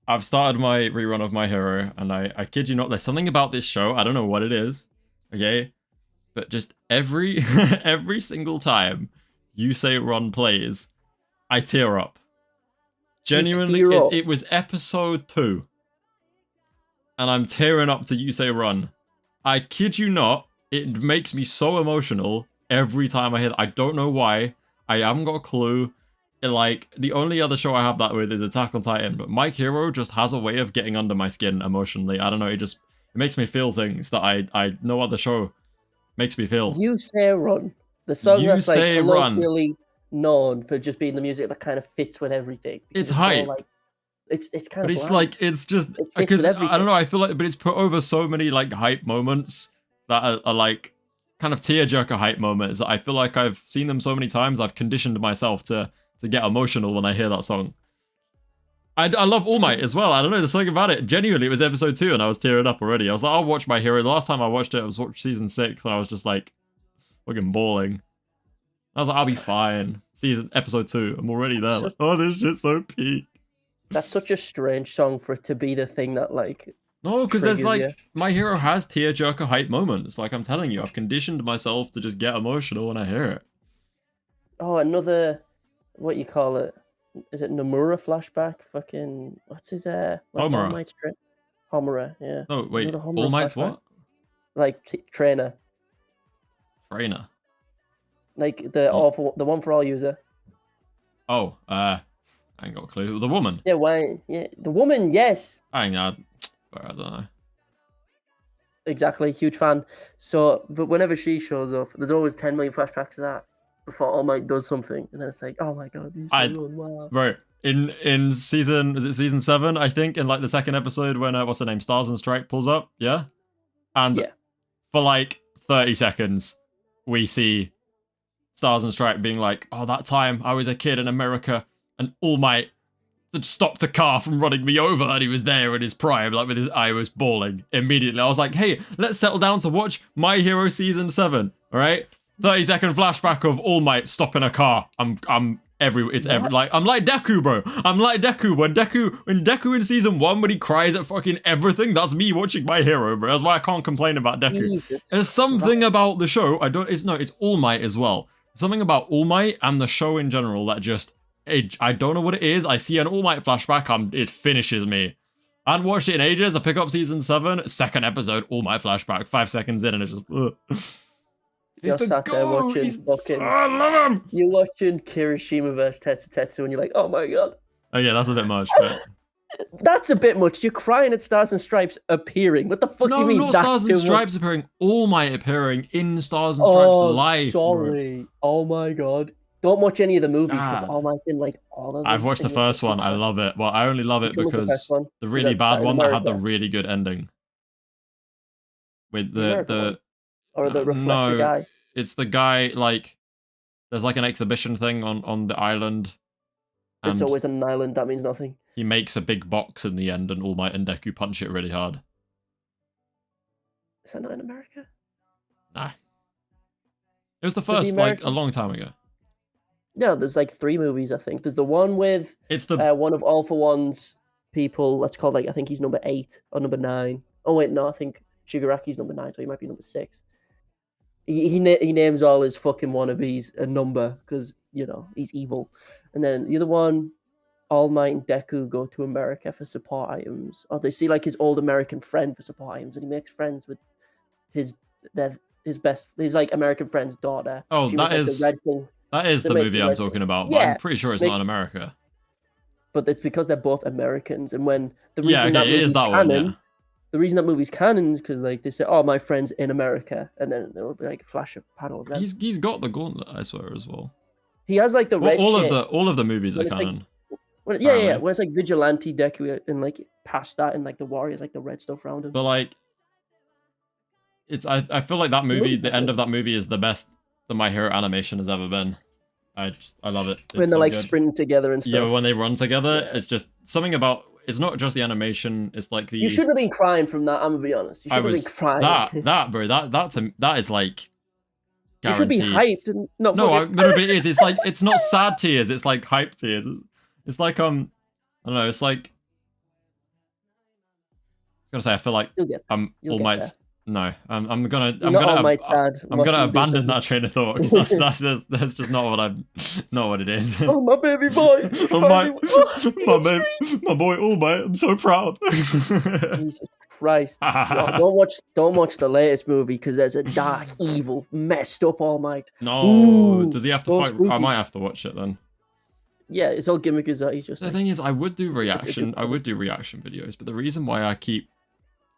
I've started my rerun of My Hero, and I kid you not, there's something about this show, I don't know what it is, okay? But just every every single time You Say Run plays, I tear up. Genuinely, it was episode 2. And I'm tearing up to You Say Run. I kid you not, it makes me so emotional every time I hear that. I don't know why. I haven't got a clue. Like, the only other show I have that with is Attack on Titan, but My Hero just has a way of getting under my skin emotionally. I don't know, it makes me feel things that I no other show makes me feel. You Say Run. The song that's like colloquially known for just being the music that kind of fits with everything. It's hype. So, like, it's kind but of it's bland. like, it's just, because I don't know, I feel like, but it's put over so many like hype moments that are like kind of tearjerker hype moments that I feel like I've seen them so many times, I've conditioned myself to get emotional when I hear that song. I love All Might as well. I don't know, there's something about it. Genuinely, it was episode 2 and I was tearing up already. I was like, I'll watch My Hero. The last time I watched it, I was watching season 6 and I was just like, fucking bawling. I was like, I'll be fine. Episode 2, I'm already there. Like, oh, this shit's so peak. That's such a strange song for it to be the thing that, like... No, because there's like, My Hero has tearjerker hype moments. Like, I'm telling you, I've conditioned myself to just get emotional when I hear it. Oh, another... What you call it? Is it Nomura flashback? Fucking what's his Homura. Homura, yeah. No, wait. All Might's what? Like trainer. Trainer. Like the one for all user. Oh, I ain't got a clue. The woman. Yeah, why? Yeah, the woman. Yes. I don't know. Exactly, huge fan. So, but whenever she shows up, there's always 10 million flashbacks to that. Before All Might does something, and then it's like, oh my god, wow. Right. In season, is it season 7, I think, in like the second episode when what's her name, Stars and Strike pulls up, yeah? And for like 30 seconds, we see Stars and Strike being like, oh, that time I was a kid in America and All Might stopped a car from running me over and he was there in his prime, like with his eye was bawling immediately. I was like, hey, let's settle down to watch My Hero season 7, alright? 30-second flashback of All Might stopping a car. I'm like Deku, bro. I'm like Deku when Deku in season 1 when he cries at fucking everything. That's me watching My Hero, bro. That's why I can't complain about Deku. Jesus. There's something about the show. It's All Might as well. Something about All Might and the show in general that just I don't know what it is. I see an All Might flashback, it finishes me. I hadn't watched it in ages. I pick up season 7, second episode, All Might flashback, 5 seconds in, and it's just. You're sat there watching fucking... I love him! You're watching Kirishima vs Tetsu and you're like, oh my god. Oh yeah, that's a bit much, but... That's a bit much. You're crying at Stars and Stripes appearing. What the fuck do you mean? No, not Stars and Stripes appearing. All Might appearing in Stars and Stripes live. Sorry. Bro. Oh my god. Don't watch any of the movies because All Might's in like all of them. I've watched the first one. I love it. Well, I only love it because the really bad one that had the really good ending. With the or the reflector guy. It's the guy, like, there's like an exhibition thing on the island. It's always on an island, that means nothing. He makes a big box in the end and All Might and Deku punch it really hard. Is that not in America? Nah. It was the first, like, a long time ago. No, there's like 3 movies, I think. There's the one with one of All for One's people, let's call, like, I think he's number 8 or number 9. Oh wait, no, I think Shigaraki's number 9, so he might be number 6. He names all his fucking wannabes a number because, you know, he's evil. And then the other one, All Might and Deku go to America for support items. Or they see like his old American friend for support items, and he makes friends with his like American friend's daughter. Oh, that is the movie I'm talking about. But I'm pretty sure it's not in America. But it's because they're both Americans, and when the reason that movie's canon. The reason that movie's canon is because like they say, "Oh, my friend's in America," and then it'll be like a flash of panel of them. He's got the gauntlet, I swear, as well. He has like the red. All of the movies are canon. When it's like Vigilante Deku and like past that, and like the Warriors, like the red stuff around him. But like, I feel like that movie, the end of that movie, is the best that My Hero animation has ever been. I love it. It's when they're like sprinting together and stuff. Yeah, when they run together, it's just something about. It's not just the animation. It's like the. You shouldn't have been crying from that. I'm gonna be honest. You should have been crying. That bro. That is like. Guaranteed. You should be hyped. No, but it is. It's like it's not sad tears. It's like hype tears. It's like I don't know. It's like gonna say I feel like You'll get All Might's. No, I'm gonna abandon that train of thought. That's just not what it is. Oh, my baby boy! Oh, my boy All Might. I'm so proud. Jesus Christ! Don't watch the latest movie because there's a dark, evil, messed up All Might. No, Ooh, does he have to fight? spooky. I might have to watch it then. Yeah, it's all gimmick as that. He's just the thing is, I would do reaction videos, but the reason why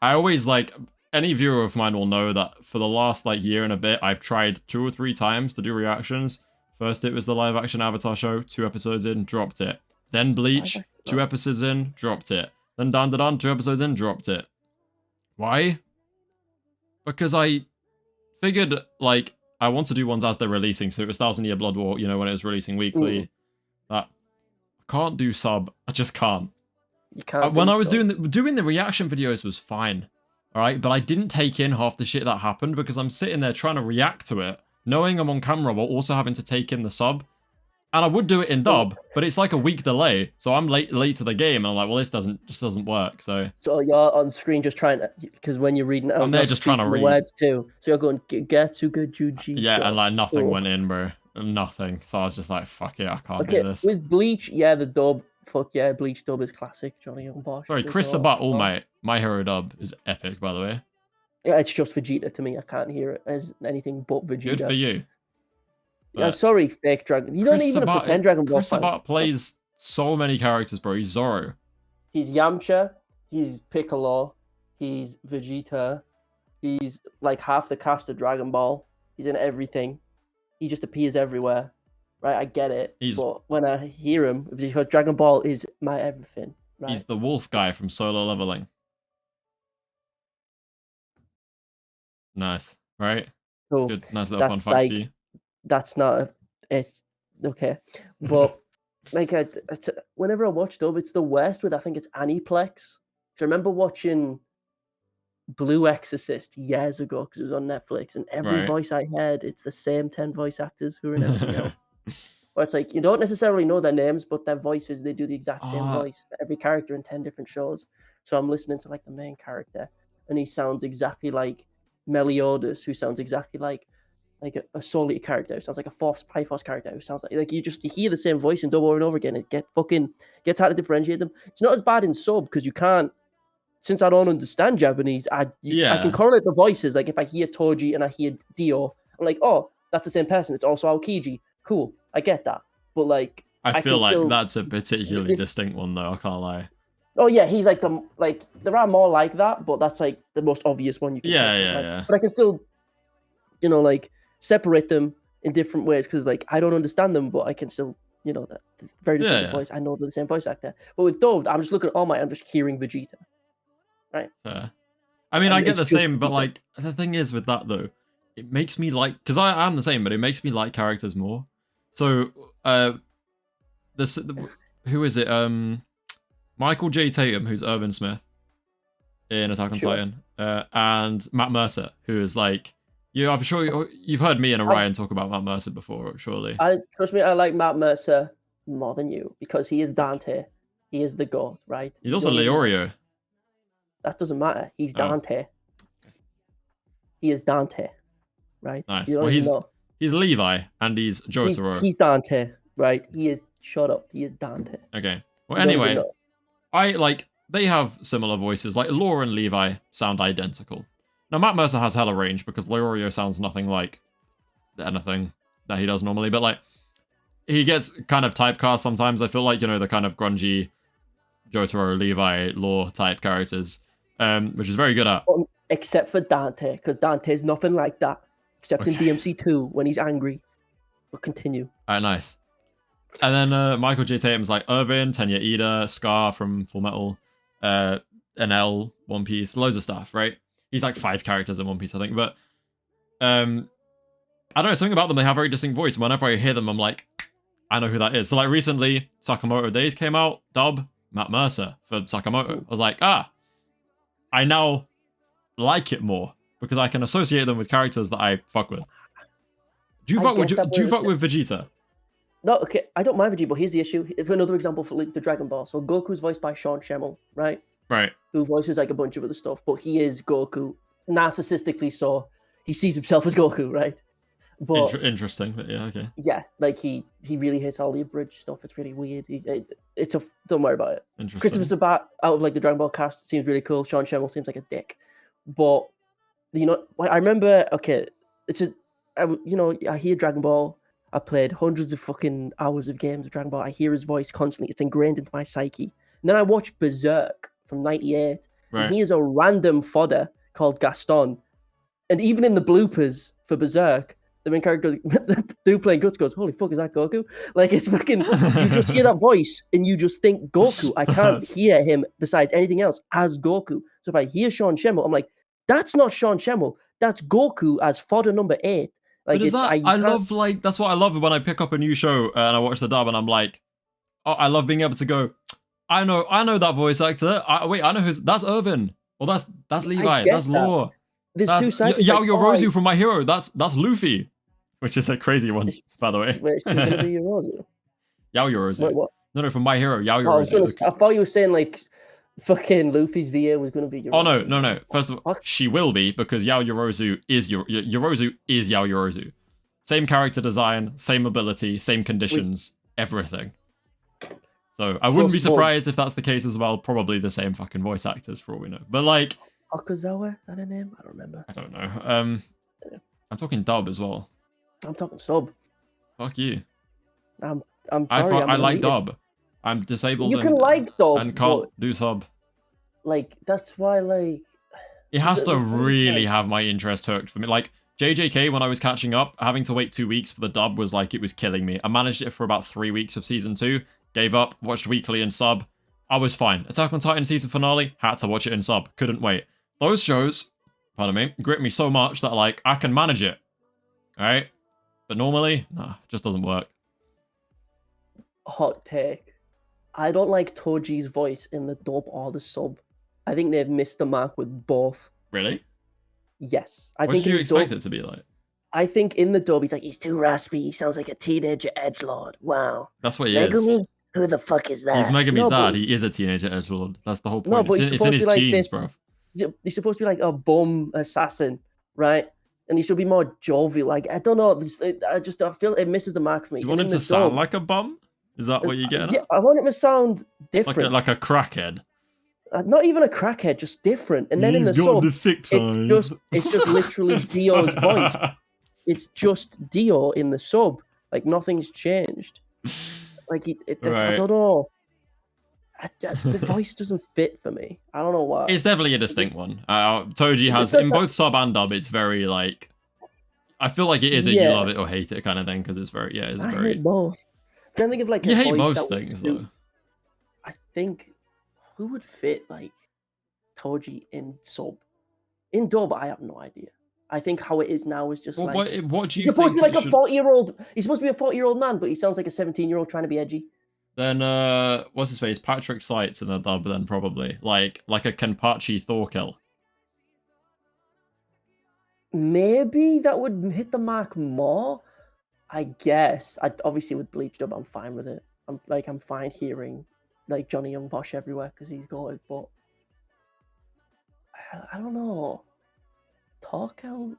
I always like. Any viewer of mine will know that for the last like year and a bit, I've tried 2 or 3 times to do reactions. First, it was the live action Avatar show, 2 episodes in, dropped it. Then Bleach, 2 episodes in, dropped it. Then Dan Da Dan, 2 episodes in, dropped it. Why? Because I figured like I want to do ones as they're releasing. So it was 1000 Year Blood War, you know, when it was releasing weekly. That I can't do sub. I just can't. You can't. When I was doing the reaction videos was fine. All right, but I didn't take in half the shit that happened because I'm sitting there trying to react to it, knowing I'm on camera while also having to take in the sub. And I would do it in dub, but it's like a week delay, so I'm late to the game, and I'm like, well, this doesn't work. So you're on screen just trying to, because when you're reading, I'm there just trying to read words too. So you're going Getsuga Juji. Yeah, and like nothing went in, bro, nothing. So I was just like, fuck it, I can't do this. With Bleach, yeah, the dub. Fuck yeah, Bleach dub is classic. Johnny Young Bosch. Sorry, Chris Sabat All Might, My Hero dub is epic, by the way. Yeah, it's just Vegeta to me. I can't hear it as anything but Vegeta. Good for you. Yeah, sorry, fake Dragon. You don't even pretend Dragon Ball. Chris Sabat plays so many characters, bro. He's Zoro. He's Yamcha. He's Piccolo. He's Vegeta. He's like half the cast of Dragon Ball. He's in everything. He just appears everywhere. Right, I get it. But when I hear him, because Dragon Ball is my everything. Right? He's the wolf guy from Solo Leveling. Nice, right? Cool. Good, nice little fun fact for you. That's not. It's okay, but like whenever I watch dub, it's the worst with. I think it's Aniplex. I remember watching Blue Exorcist years ago because it was on Netflix, and every voice I heard, it's the same 10 voice actors who are in everything else. Where it's like you don't necessarily know their names, but their voices, they do the exact same voice for every character in 10 different shows. So I'm listening to like the main character, and he sounds exactly like Meliodas, who sounds exactly like a Soul Eater character, who sounds like a Pythos character, who sounds like you hear the same voice in dub over and over again. It gets hard to differentiate them. It's not as bad in sub because you can't. Since I don't understand Japanese, I can correlate the voices. Like if I hear Toji and I hear Dio, I'm like, oh, that's the same person. It's also Aokiji. Cool, I get that. But like, I feel like that's a particularly distinct one, though. I can't lie. Oh yeah, he's like there are more like that, but that's like the most obvious one you can. Yeah. But I can still, like separate them in different ways because like I don't understand them, but I can still, that very distinct voice. I know they're the same voice actor. But with dubbed, I'm just looking at All Might. I'm just hearing Vegeta. Right. Fair. I mean, I get the same, but like the thing is with that though, it makes me like because I'm the same, but it makes me like characters more. So, who is it? Michael J. Tatum, who's Irvin Smith in Attack on Titan, and Matt Mercer, who is like, I'm sure you've heard me and Orion talk about Matt Mercer before, surely. Trust me, I like Matt Mercer more than you because he is Dante. He is the god, right? He's also Leorio. That doesn't matter. He's Dante. He is Dante, right? Nice. Well, he's Levi and he's Jotaro. He's Dante, right? Shut up. He is Dante. Okay. Well, anyway, they have similar voices. Like Laura and Levi sound identical. Now Matt Mercer has hella range because Leorio sounds nothing like anything that he does normally, but like he gets kind of typecast sometimes. I feel like the kind of grungy Jotaro, Levi, Law type characters. Which is very good at. Except for Dante, because Dante is nothing like that. Except in DMC2 when he's angry. But continue. Alright, nice. And then Michael J. Tatum's like Irvin, Tenya Ida, Scar from Full Metal, NL, One Piece, loads of stuff, right? He's like 5 characters in One Piece, I think. But I don't know, something about them, they have a very distinct voice. Whenever I hear them, I'm like, I know who that is. So like recently, Sakamoto Days came out, dub, Matt Mercer for Sakamoto. I was like, I now like it more because I can associate them with characters that I fuck with. Do you fuck with Vegeta? No, okay, I don't mind Vegeta, but here's the issue. If another example for like the Dragon Ball, so Goku's voiced by Sean Schemmel, right? Right. Who voices like a bunch of other stuff, but he is Goku narcissistically. So he sees himself as Goku, right? But interesting, but yeah, okay. Yeah, like he really hits all the abridged stuff. It's really weird. It's a don't worry about it. Interesting. Christopher Sabat out of like the Dragon Ball cast seems really cool. Sean Schemmel seems like a dick, but I remember. Okay, I hear Dragon Ball. I played hundreds of fucking hours of games of Dragon Ball. I hear his voice constantly. It's ingrained into my psyche. And then I watched Berserk from '98, right. and he is a random fodder called Gaston. And even in the bloopers for Berserk, the main character, the dude playing Guts goes, "Holy fuck, is that Goku?" Like, it's fucking, you just hear that voice and you just think Goku. I can't hear him besides anything else as Goku. So if I hear Sean Schemmel, I'm like, that's not Sean Schemmel. That's Goku as fodder number 8. Like, but I love, like, that's what I love when I pick up a new show and I watch the dub and I'm like, oh, I love being able to go, I know that voice actor. Wait, I know that's Irvin. Well, that's Levi. That's Law. There's two sides. Yorozu from My Hero. That's Luffy, which is a crazy one, by the way. Wait, it's going to be Yorozu? Yorozu. Wait, what? No, from My Hero. Yorozu. I thought you were saying like fucking Luffy's VA was going to be Yorozu. Oh no. First of all, she will be because Yorozu is Yorozu is Yorozu. Same character design, same ability, same conditions, everything. So I wouldn't be surprised if that's the case as well. Probably the same fucking voice actors for all we know. But like, Okazawa, is that a name? I don't remember. I don't know. I'm talking dub as well. I'm talking sub. Fuck you. I'm sorry. I like dub. I'm disabled. You can like dub and can't do sub. Like, that's why, like, it has to really have my interest hooked for me. Like JJK, when I was catching up, having to wait 2 weeks for the dub was like, it was killing me. I managed it for about 3 weeks of season 2. Gave up, watched weekly in sub. I was fine. Attack on Titan season finale, had to watch it in sub. Couldn't wait. Those shows, pardon me, grip me so much that, like, I can manage it. Alright? But normally, nah, it just doesn't work. Hot take. I don't like Toji's voice in the dub or the sub. I think they've missed the mark with both. Really? Yes. What did you expect it to be like? I think in the dub, he's like, he's too raspy. He sounds like a teenager edgelord. Wow. That's what he Megumi? is. Who the fuck is that? He's Megumi's dad. He is a teenager edgelord. That's the whole point. No, but it's in his genes, bro. He's supposed to be like a bum assassin, right? And he should be more jovial. Like, I don't know. I feel it misses the mark for me. You want him to sound like a bum? Is that what you get? Yeah, I want him to sound different. Like a crackhead. Not even a crackhead, just different. And then in the sub, it's just literally Dio's voice. It's just Dio in the sub. Like, nothing's changed. Like, right. I don't know. The voice doesn't fit for me. I don't know why. It's definitely a distinct one. Toji has, in both sub and dub, it's very, like... I feel like it is a you love it or hate it kind of thing, because it's very... Yeah, it's very... I hate both. I'm trying to think of, like, you hate most things, though. I think... Who would fit, like, Toji in sub? In dub, I have no idea. I think how it is now is just what do you he's supposed to be like a 40-year-old. He's supposed to be a 40-year-old man, but he sounds like a 17-year-old trying to be edgy. Then what's his face? Patrick Seitz in the dub. Then probably like a Kenpachi Thorkill. Maybe that would hit the mark more. I guess. Obviously with Bleach dub, I'm fine with it. I'm fine hearing like Johnny Young Bosch everywhere because he's goated, but I don't know. Thorkel?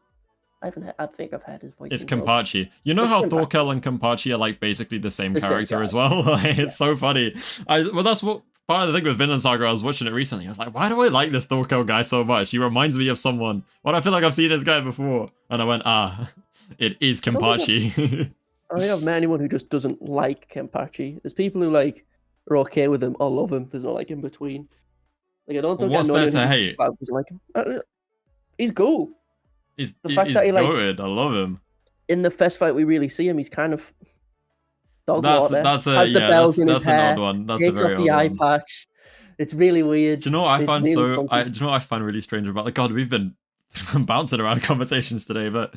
I think I've heard his voice. It's Kenpachi. You know how Thorkel and Kenpachi are like basically the same character as well? Like, it's so funny. Well, that's what part of the thing with Vinland Saga. I was watching it recently. I was like, why do I like this Thorkel guy so much? He reminds me of someone. Why do I feel like I've seen this guy before? And I went, it is Kenpachi. I don't think I've met anyone who just doesn't like Kenpachi. There's people who like are okay with him or love him. There's no like in between. Like, I don't think what's there to hate? Like him. He's cool. He's goated. I love him. In the first fight we really see him, he's kind of dog water. That's has the bells in his hair. An odd one. That's a very off the odd eye one. patch. It's really weird. Do you know what I find do you know what I find really strange about? Like, God, we've been bouncing around conversations today, but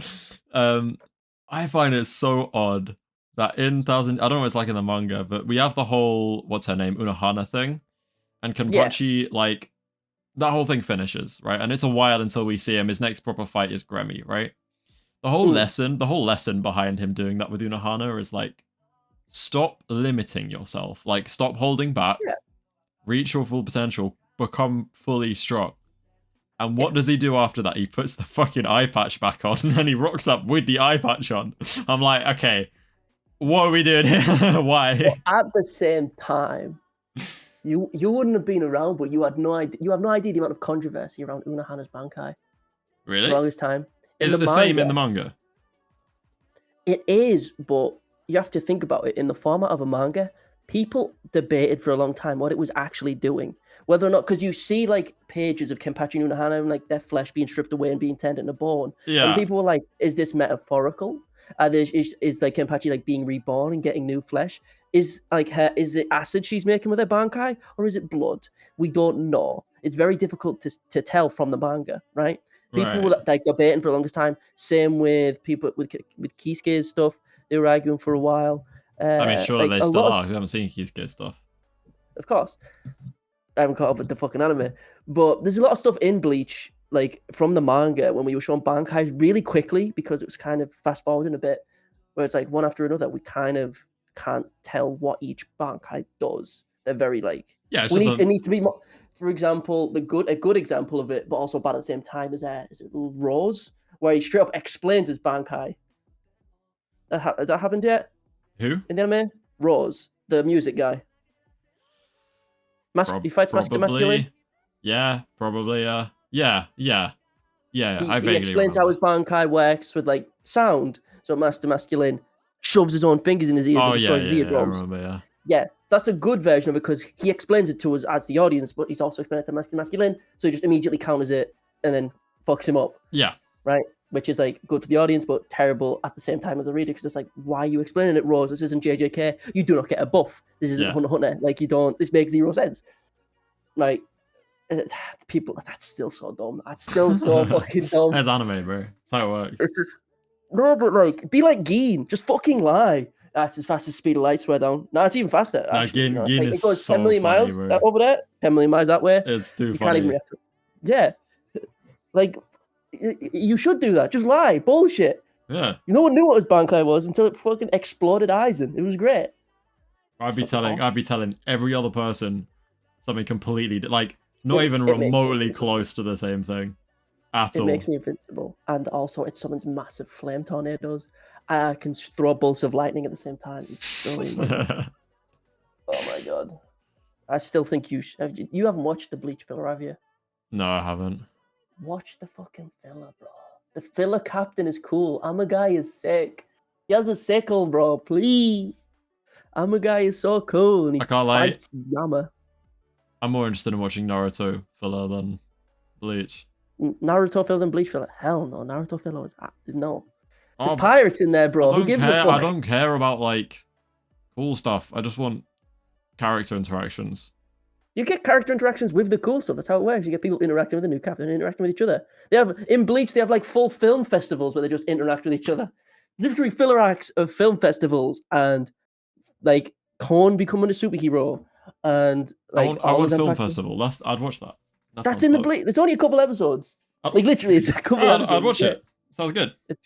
I find it so odd that in I don't know what it's like in the manga, but we have the whole what's her name Unohana thing, and Kenpachi like. That whole thing finishes, right? And it's a while until we see him. His next proper fight is Gremmy, right? The whole lesson behind him doing that with Unohana is like, stop limiting yourself. Like, stop holding back. Yeah. Reach your full potential. become fully strong. And what does he do after that? He puts the fucking eye patch back on and he rocks up with the eye patch on. I'm like, okay, what are we doing here? Why? But at the same time, you wouldn't have been around, but you had no idea. You have no idea the amount of controversy around Unohana's Bankai. Really? For the longest time. Is it the same in the manga? It is, but you have to think about it. In the format of a manga, people debated for a long time what it was actually doing. Whether or not, because you see like pages of Kenpachi and Unohana and like their flesh being stripped away and being turned into bone. Yeah. And people were like, is this metaphorical? Is like Kenpachi like being reborn and getting new flesh? Is it acid she's making with her Bankai, or is it blood? We don't know. It's very difficult to tell from the manga, right? People were like debating for the longest time. Same with people with Kisuke's stuff. They were arguing for a while. I mean, surely they still are. We haven't seen Kisuke's stuff. Of course. I haven't caught up with the fucking anime. But there's a lot of stuff in Bleach, like from the manga, when we were showing Bankais really quickly, because it was kind of fast forwarding a bit, where it's like one after another, we kind of can't tell what each Bankai does. They're very like... Yeah, it needs to be more... For example, a good example of it, but also bad at the same time, is it Rose, where he straight up explains his Bankai. Has that happened yet? Who? In the anime? Rose, the music guy. He fights masculine? Yeah, probably. Yeah. He explains how his Bankai works with like sound. So Master Masculine shoves his own fingers in his ears and destroys his eardrums. I remember, Yeah, so that's a good version of it because he explains it to us as the audience, but he's also explaining it to Master Masculine, so he just immediately counters it and then fucks him up. Yeah. Right? Which is like good for the audience, but terrible at the same time as a reader, because it's like, why are you explaining it, Rose? This isn't JJK. You do not get a buff. This isn't Hunter x Hunter. Like, you don't, this makes zero sense. Like, people, that's still so dumb. That's still so fucking dumb. That's anime, bro. That's how it works. It's just, no, but like, be like Geen. Just fucking lie. That's as fast as speed of light, swear down. No, it's even faster. Actually. No, Geen is it goes so 10 million funny, miles bro. over there. 10 million miles that way. It's too you funny. Can't even react to it. Yeah. Like, you should do that. Just lie. Bullshit. Yeah. No one knew what his Bankai was until it fucking exploded Aizen. It was great. I'd be telling every other person something completely like not even remotely close to the same thing at all. It makes me invincible, and also it summons massive flame tornadoes. I can throw bolts of lightning at the same time. It's so oh my god! I still think you haven't watched the Bleach filler, have you? No, I haven't. Watch the fucking filler, bro. The filler captain is cool. Amagai is sick. He has a sickle, bro. Please. Amagai is so cool. And he I can't lie. Yama. I'm more interested in watching Naruto filler than Bleach. Naruto filler than Bleach filler? Hell no. Naruto filler was no. There's pirates in there, bro. Who gives a fuck? I don't care about like cool stuff. I just want character interactions. You get character interactions with the cool stuff. That's how it works. You get people interacting with the new captain, interacting with each other. In Bleach, they have like full film festivals where they just interact with each other. The difference between filler acts of film festivals and like Korn becoming a superhero and like I want film festival. I'd watch that. That's in the Bleach. There's only a couple episodes. Like literally, it's a couple episodes. I'd watch it. Sounds good. It's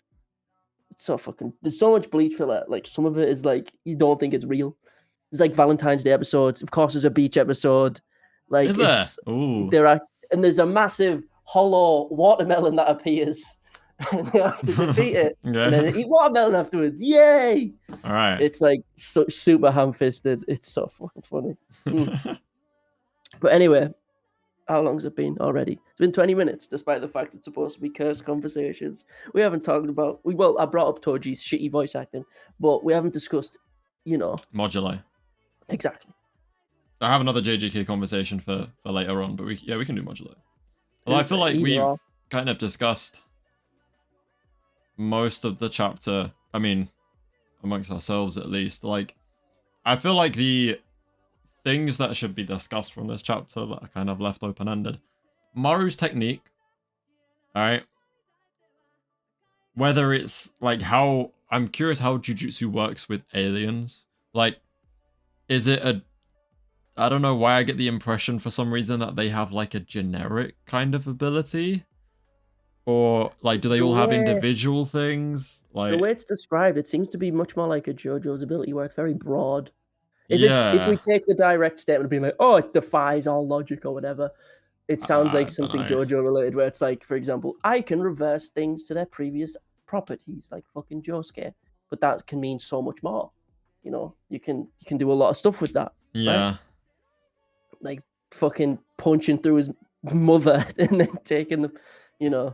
so fucking. There's so much Bleach filler. Like some of it is like you don't think it's real. There's like Valentine's Day episodes. Of course, there's a beach episode. Like, is there? Ooh. And there's a massive hollow watermelon that appears. They have to defeat it. Yeah. And then they eat watermelon afterwards. Yay! All right. It's like so super ham-fisted. It's so fucking funny. But anyway, how long's it been already? It's been 20 minutes, despite the fact it's supposed to be cursed conversations. We haven't talked about... I brought up Toji's shitty voice acting, but we haven't discussed, Moduli. Exactly. I have another JJK conversation for later on, but we can do Moduli. Although I feel like we've kind of discussed most of the chapter, I mean, amongst ourselves at least. Like, I feel like the things that should be discussed from this chapter that are kind of left open-ended. Maru's technique, alright? Whether it's, like, how... I'm curious how Jujutsu works with aliens. Like, is it a... I don't know why I get the impression for some reason that they have, like, a generic kind of ability. Or, like, do they all have individual things? Like, the way it's described, it seems to be much more like a JoJo's ability, where it's very broad. If we take the direct statement of being like, oh, it defies all logic or whatever, it sounds like something JoJo related, where it's like, for example, I can reverse things to their previous properties, like fucking Josuke, but that can mean so much more. You know, you can do a lot of stuff with that. Yeah. Right? Like fucking punching through his mother and then taking the, you know,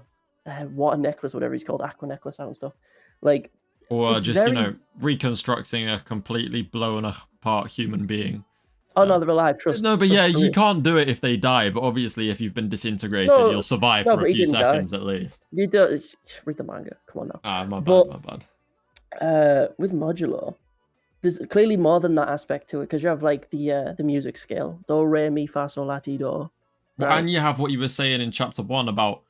water necklace, whatever he's called, aqua necklace out and stuff. Like, or just reconstructing a completely blown apart human being. Oh no, they're alive. Trust. No, but you can't do it if they die. But obviously, if you've been disintegrated, you'll survive for a few seconds at least. You do read the manga. Come on now. My bad. With Modulo, there's clearly more than that aspect to it, because you have like the music scale: do, re, mi, fa, sol, la, ti, do. Right? And you have what you were saying in chapter 1 about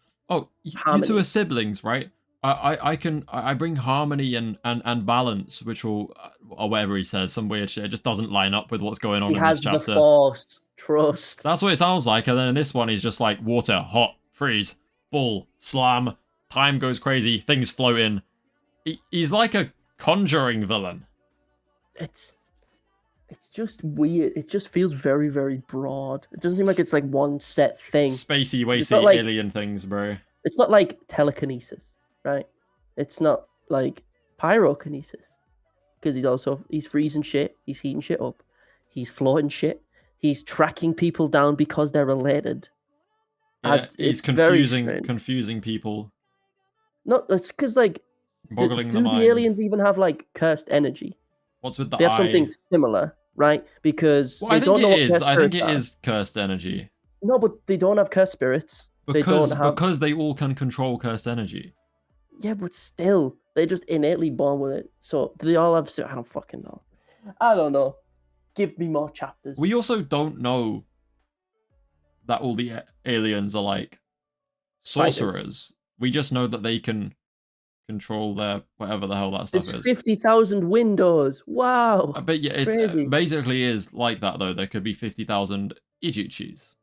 you two are siblings, right? I bring harmony and balance, which will, or whatever he says, some weird shit. It just doesn't line up with what's going on in this chapter. He has the Force, trust. That's what it sounds like. And then in this one, he's just like water, hot, freeze, bull, slam. Time goes crazy, things floating. He's like a Conjuring villain. It's just weird. It just feels very, very broad. It doesn't seem like it's like one set thing. Spacey, wacy, like, alien things, bro. It's not like telekinesis. Right, it's not like pyrokinesis, because he's freezing shit, he's heating shit up, he's floating shit, he's tracking people down because they're related. Yeah, he's confusing people. No, it's because like, do the aliens even have like cursed energy? What's with the They have something similar, right? Because I think it is cursed energy. No, but they don't have cursed spirits. Because they all can control cursed energy. Yeah, but still, they're just innately born with it. So, do they all have... I don't fucking know. I don't know. Give me more chapters. We also don't know that all the aliens are, like, sorcerers. Fighters. We just know that they can control their... whatever the hell that stuff is. There's 50,000 windows. Wow. But yeah, it basically is like that, though. There could be 50,000 Ijichis.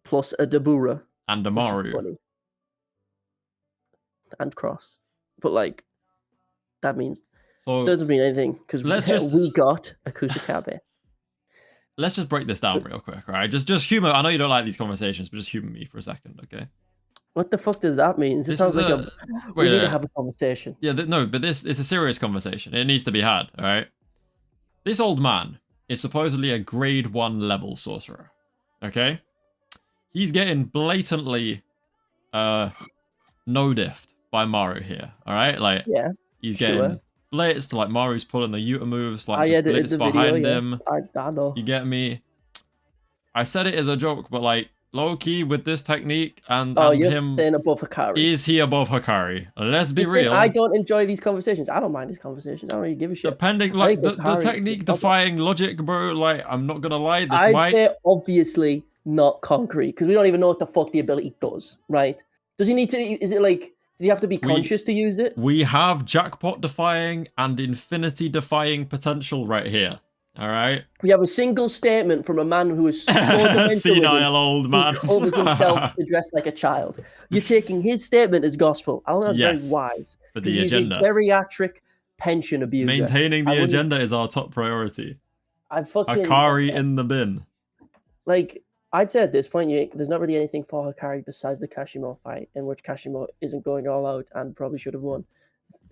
Plus a Dabura. And a Maru. And Cross, but like that means doesn't mean anything, because we got a Kusakabe. Let's just break this down real quick, right? Just humor. I know you don't like these conversations, but just humor me for a second, okay? What the fuck does that mean? This sounds like we need to have a conversation. Yeah, but it's a serious conversation. It needs to be had, all right? This old man is supposedly a grade 1 level sorcerer, okay? He's getting blatantly no-diffed by Maru here, alright? Like, yeah, he's getting blitzed, like Maru's pulling the Yuta moves, like the blitz behind him. I know. You get me? I said it as a joke, but like, low-key with this technique and him... saying above Hikari. Is he above Hikari? Let's be real. I don't enjoy these conversations. I don't mind these conversations. I don't really give a shit. Depending, like, the technique defying logic, bro, like, I'm not gonna lie, I'd say obviously not concrete, because we don't even know what the fuck the ability does, right? Does he need to... Is it like... Does he have to be conscious to use it? We have jackpot defying and infinity defying potential right here. All right. We have a single statement from a man who is so senile old man. He covers himself to dress like a child. You're taking his statement as gospel. I don't know if that's very wise. For the agenda. He's a geriatric pension abuser. Maintaining the agenda is our top priority. Hikari in the bin. Like, I'd say at this point, there's not really anything for Hikari besides the Kashimo fight, in which Kashimo isn't going all out and probably should have won.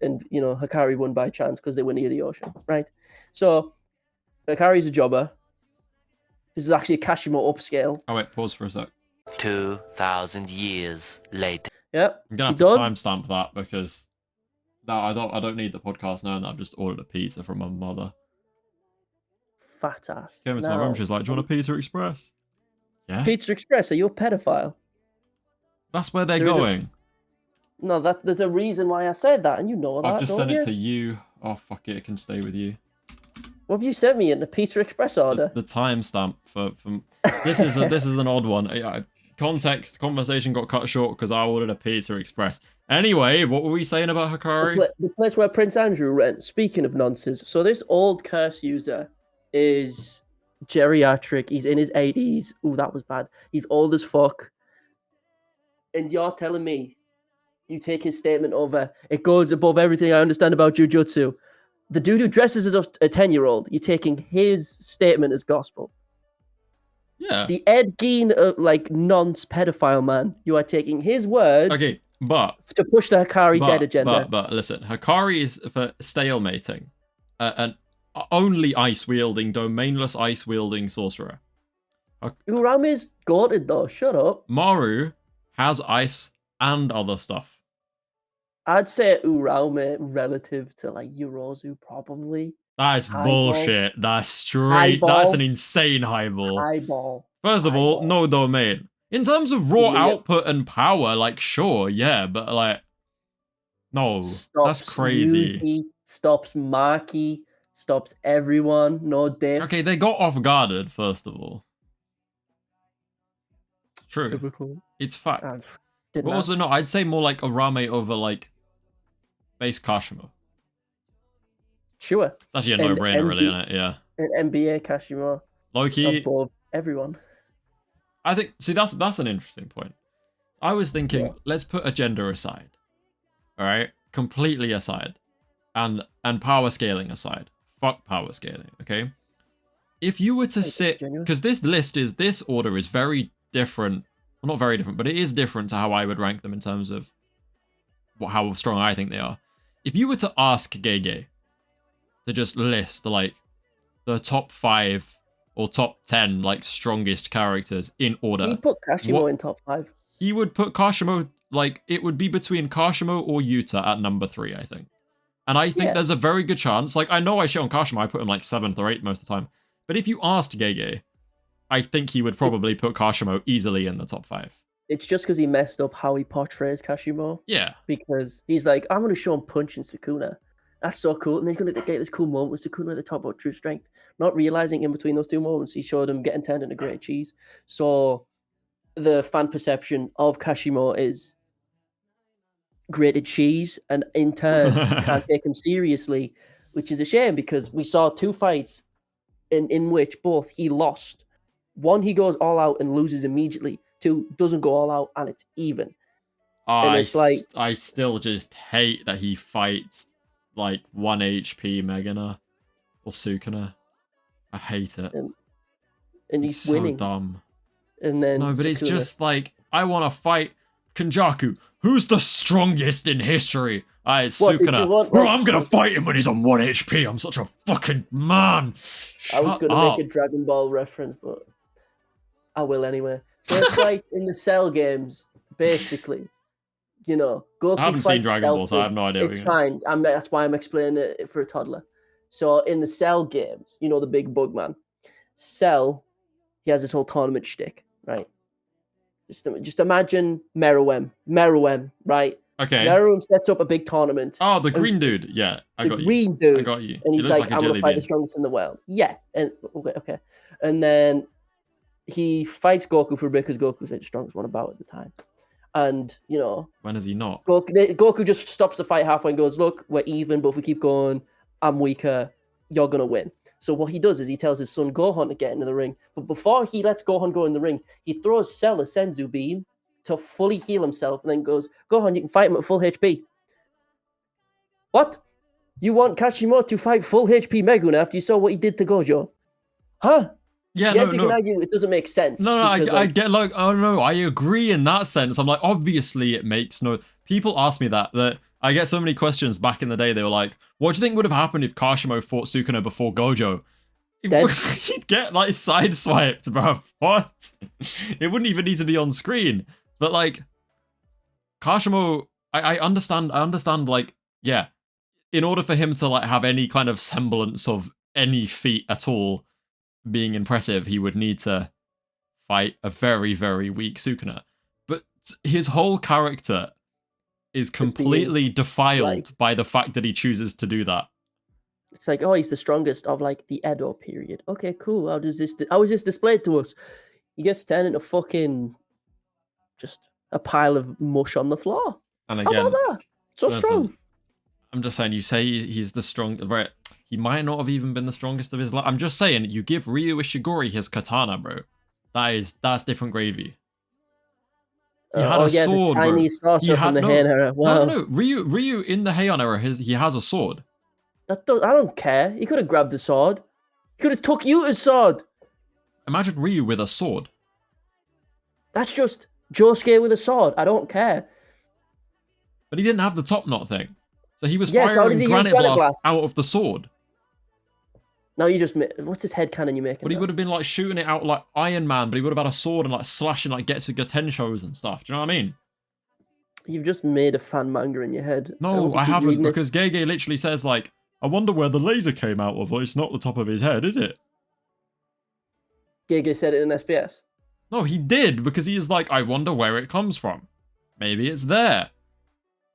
And, you know, Hikari won by chance because they were near the ocean, right? So, Hikari's a jobber. This is actually a Kashimo upscale. Oh, wait, pause for a sec. 2,000 years later. Yep. I'm going to have to timestamp that because I don't need the podcast knowing that I've just ordered a pizza from my mother. Fat ass. Came into my room, she's like, do you want a Pizza Express? Yeah. Pizza Express, are you a pedophile? That's where they're going. No, there's a reason why I said that, and you know that. I've just sent it to you. Oh, fuck it, it can stay with you. What have you sent me in the Pizza Express order? The timestamp for this is an odd one. Conversation got cut short because I ordered a Pizza Express. Anyway, what were we saying about Hikari? The place where Prince Andrew rent. Speaking of nonsense, so this old curse user is geriatric. He's in his 80s. Ooh, that was bad. He's old as fuck. And you're telling me you take his statement over, it goes above everything I understand about jujutsu. The dude who dresses as a 10-year-old, you're taking his statement as gospel. Yeah. The Ed Gein, like nonce pedophile man, you are taking his words. Okay, but to push the Hikari dead agenda. But listen, Hikari is for stalemating, an only ice wielding, domainless ice wielding sorcerer. Uraume is goated though. Shut up. Maru has ice and other stuff. I'd say Uraume relative to like Yorozu probably. That is bullshit. That's straight. Highball. That's an insane highball. Highball. First of all, no domain. In terms of raw output and power, like sure, yeah, but like no, that's crazy. Yuji, stops Maki, stops everyone. No diff. Okay, they got off guarded. First of all, true. Typical. It's fact. But also no, I'd say more like Arame over like base Kashimo. Sure. It's actually a no-brainer, really, isn't it? Yeah. An NBA Kashimo. Low-key above everyone. I think. See, that's an interesting point. I was thinking, let's put agenda aside. All right, completely aside, and power scaling aside. Fuck power scaling. Okay. If you were to sit, because this order is very different. Well, not very different, but it is different to how I would rank them in terms of how strong I think they are. If you were to ask Gege to just list like the top 5 or top 10 like strongest characters in order, he'd put Kashimo in top 5. He would put Kashimo, like it would be between Kashimo or Yuta at number 3, I think. And I think there's a very good chance. Like I know I shit on Kashimo, I put him like 7th or 8th most of the time. But if you asked Gege, I think he would probably put Kashimo easily in the top 5. It's just because he messed up how he portrays Kashimo. Yeah. Because he's like, I'm going to show him punching Sukuna. That's so cool. And he's going to get this cool moment with Sukuna at the top of true strength. Not realizing in between those two moments, he showed him getting turned into grated cheese. So the fan perception of Kashimo is grated cheese. And in turn, you can't take him seriously, which is a shame because we saw 2 fights in which both he lost. 1, he goes all out and loses immediately. 2, doesn't go all out and it's even. And it's like I still just hate that he fights like 1 HP Megana or Sukuna. I hate it. And he's winning. So dumb. And then no, but Sukuna. It's just like I want to fight Kenjaku. Who's the strongest in history? Sukuna. Bro, I'm gonna fight him when he's on 1 HP. I'm such a fucking man. I was gonna make a Dragon Ball reference, but I will anyway. So it's like in the Cell games, basically. You know, Goku. I haven't seen Dragon Ball, so I have no idea. It's fine. That's why I'm explaining it for a toddler. So in the Cell games, you know the big bug man, Cell, he has this whole tournament shtick, right? Just imagine Meruem, right? Okay. Meruem sets up a big tournament. Oh, the green dude. Yeah, I got you. Green dude. I got you. And he's like, I'm gonna fight the strongest in the world. Yeah. And okay. And then he fights Goku for a bit because Goku's like the strongest one about at the time. And, you know... When is he not? Goku just stops the fight halfway and goes, look, we're even, but if we keep going, I'm weaker, you're going to win. So what he does is he tells his son Gohan to get into the ring. But before he lets Gohan go in the ring, he throws Cell a Senzu beam to fully heal himself and then goes, Gohan, you can fight him at full HP. What? You want Kashimo to fight full HP Meguna after you saw what he did to Gojo? Huh? Yeah, yes, you can argue it doesn't make sense. No, I get like, oh no, I agree in that sense. I'm like, obviously it makes no... People ask me that I get so many questions back in the day. They were like, what do you think would have happened if Kashimo fought Sukuna before Gojo? He'd get like sideswiped, bro. What? It wouldn't even need to be on screen. But like, Kashimo, I understand like, yeah, in order for him to like have any kind of semblance of any feat at all, being impressive, he would need to fight a very, very weak Sukuna. But his whole character is completely defiled by the fact that he chooses to do that. It's like, oh, he's the strongest of like the Edo period. Okay, cool. How is this displayed to us? He gets turned into fucking just a pile of mush on the floor. And again, how about that? So strong. I'm just saying, you say he's the strong, right? He might not have even been the strongest of his life. I'm just saying, you give Ryu Ishigori his katana, bro. That's different gravy. He had a sword, the Chinese bro. He had from the Heian era. Wow. No. Ryu in the Heian era, he has a sword. I don't care. He could have grabbed the sword. He could have took Yuta's sword. Imagine Ryu with a sword. That's just Josuke with a sword. I don't care. But he didn't have the top knot thing. So he was so firing granite blast out of the sword. No, you just... What's this head cannon you're making? But he would have been like shooting it out like Iron Man, but he would have had a sword and like slashing like Getsuga Tenshos and stuff. Do you know what I mean? You've just made a fan manga in your head. No, I haven't, because Gege literally says like, I wonder where the laser came out of. Well, it's not the top of his head, is it? Gege said it in SBS. No, he did, because he is like, I wonder where it comes from. Maybe it's there.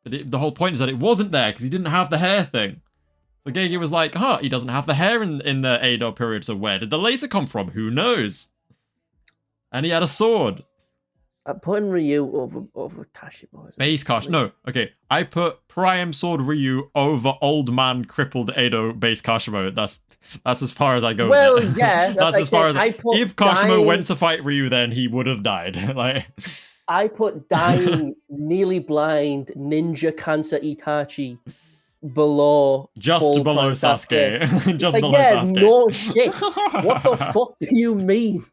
But the whole point is that it wasn't there, because he didn't have the hair thing. So Gege was like, huh, he doesn't have the hair in the Edo period, so where did the laser come from? Who knows? And he had a sword. I'm putting Ryu over Kashimo. Base Kashimo. No, okay. I put Prime Sword Ryu over Old Man Crippled Edo Base Kashimo. That's as far as I go. Well, with it. yeah. That's as far as if Kashimo went to fight Ryu, then he would have died. Like I put dying, nearly blind ninja cancer Itachi below just below Sasuke. Just like, below Sasuke. No shit. What the fuck do you mean?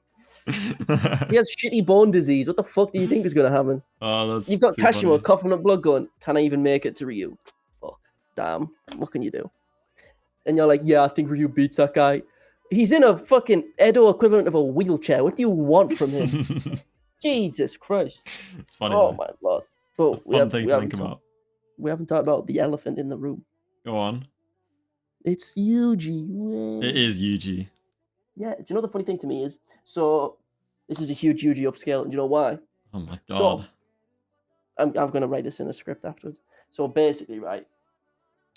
He has shitty bone disease. What the fuck do you think is going to happen? Oh, that's You've got Kashimo funny. coughing up blood going, can I even make it to Ryu? Fuck. Damn. What can you do? And you're like, yeah, I think Ryu beats that guy. He's in a fucking Edo equivalent of a wheelchair. What do you want from him? Jesus Christ. It's funny. Oh, though. my Lord. But Fun thing to think about. We haven't talked about the elephant in the room. Go on. It's Yuji. It is Yuji. Yeah, do you know the funny thing to me is, so this is a huge Yuji upscale, and do you know why? Oh my god. So, I'm going to write this in a script afterwards. So basically, right,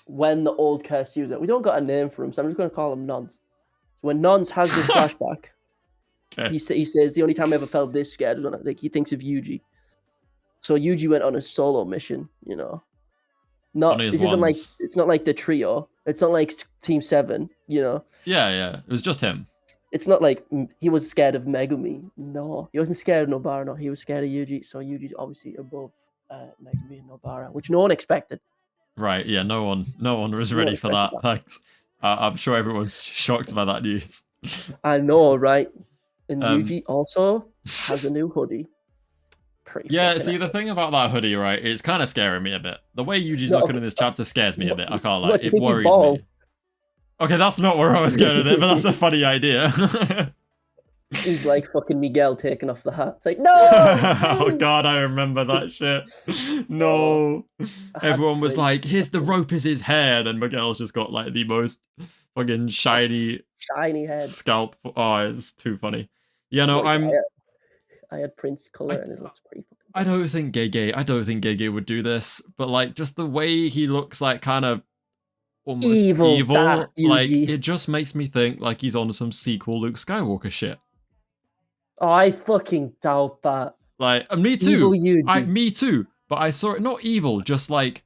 when the old cursed user, we don't got a name for him, so I'm just going to call him Nons. So when Nons has this flashback, okay. he says, the only time I ever felt this scared was when like, he thinks of Yuji. So Yuji went on a solo mission, you know. This isn't like, it's not like the trio. It's not like Team 7, you know. Yeah. It was just him. It's not like he was scared of Megumi. No, he wasn't scared of Nobara. No, he was scared of Yuji. So Yuji's obviously above Megumi and Nobara, which no one expected. Right? Yeah. No one was ready for that. Thanks. I'm sure everyone's shocked by that news. I know, right? And Yuji also has a new hoodie. Yeah. See, the thing about that hoodie, right? It's kind of scaring me a bit. The way Yuji's looking in this chapter scares me a bit. I can't lie. It worries me. Okay, that's not where I was going with it, but that's a funny idea. He's like fucking Miguel taking off the hat. It's like, no! Oh god, I remember that shit. No. Everyone was like, here's the rope is his hair. Then Miguel's just got like the most fucking shiny head. Scalp. Oh, it's too funny. Yeah, no, I had Prince color and it looks pretty fucking I don't think Gege would do this, but like just the way he looks like kind of almost evil. Like it just makes me think like he's on some sequel Luke Skywalker shit. Oh, I fucking doubt that. Like me too. Me too. But I saw it not evil, just like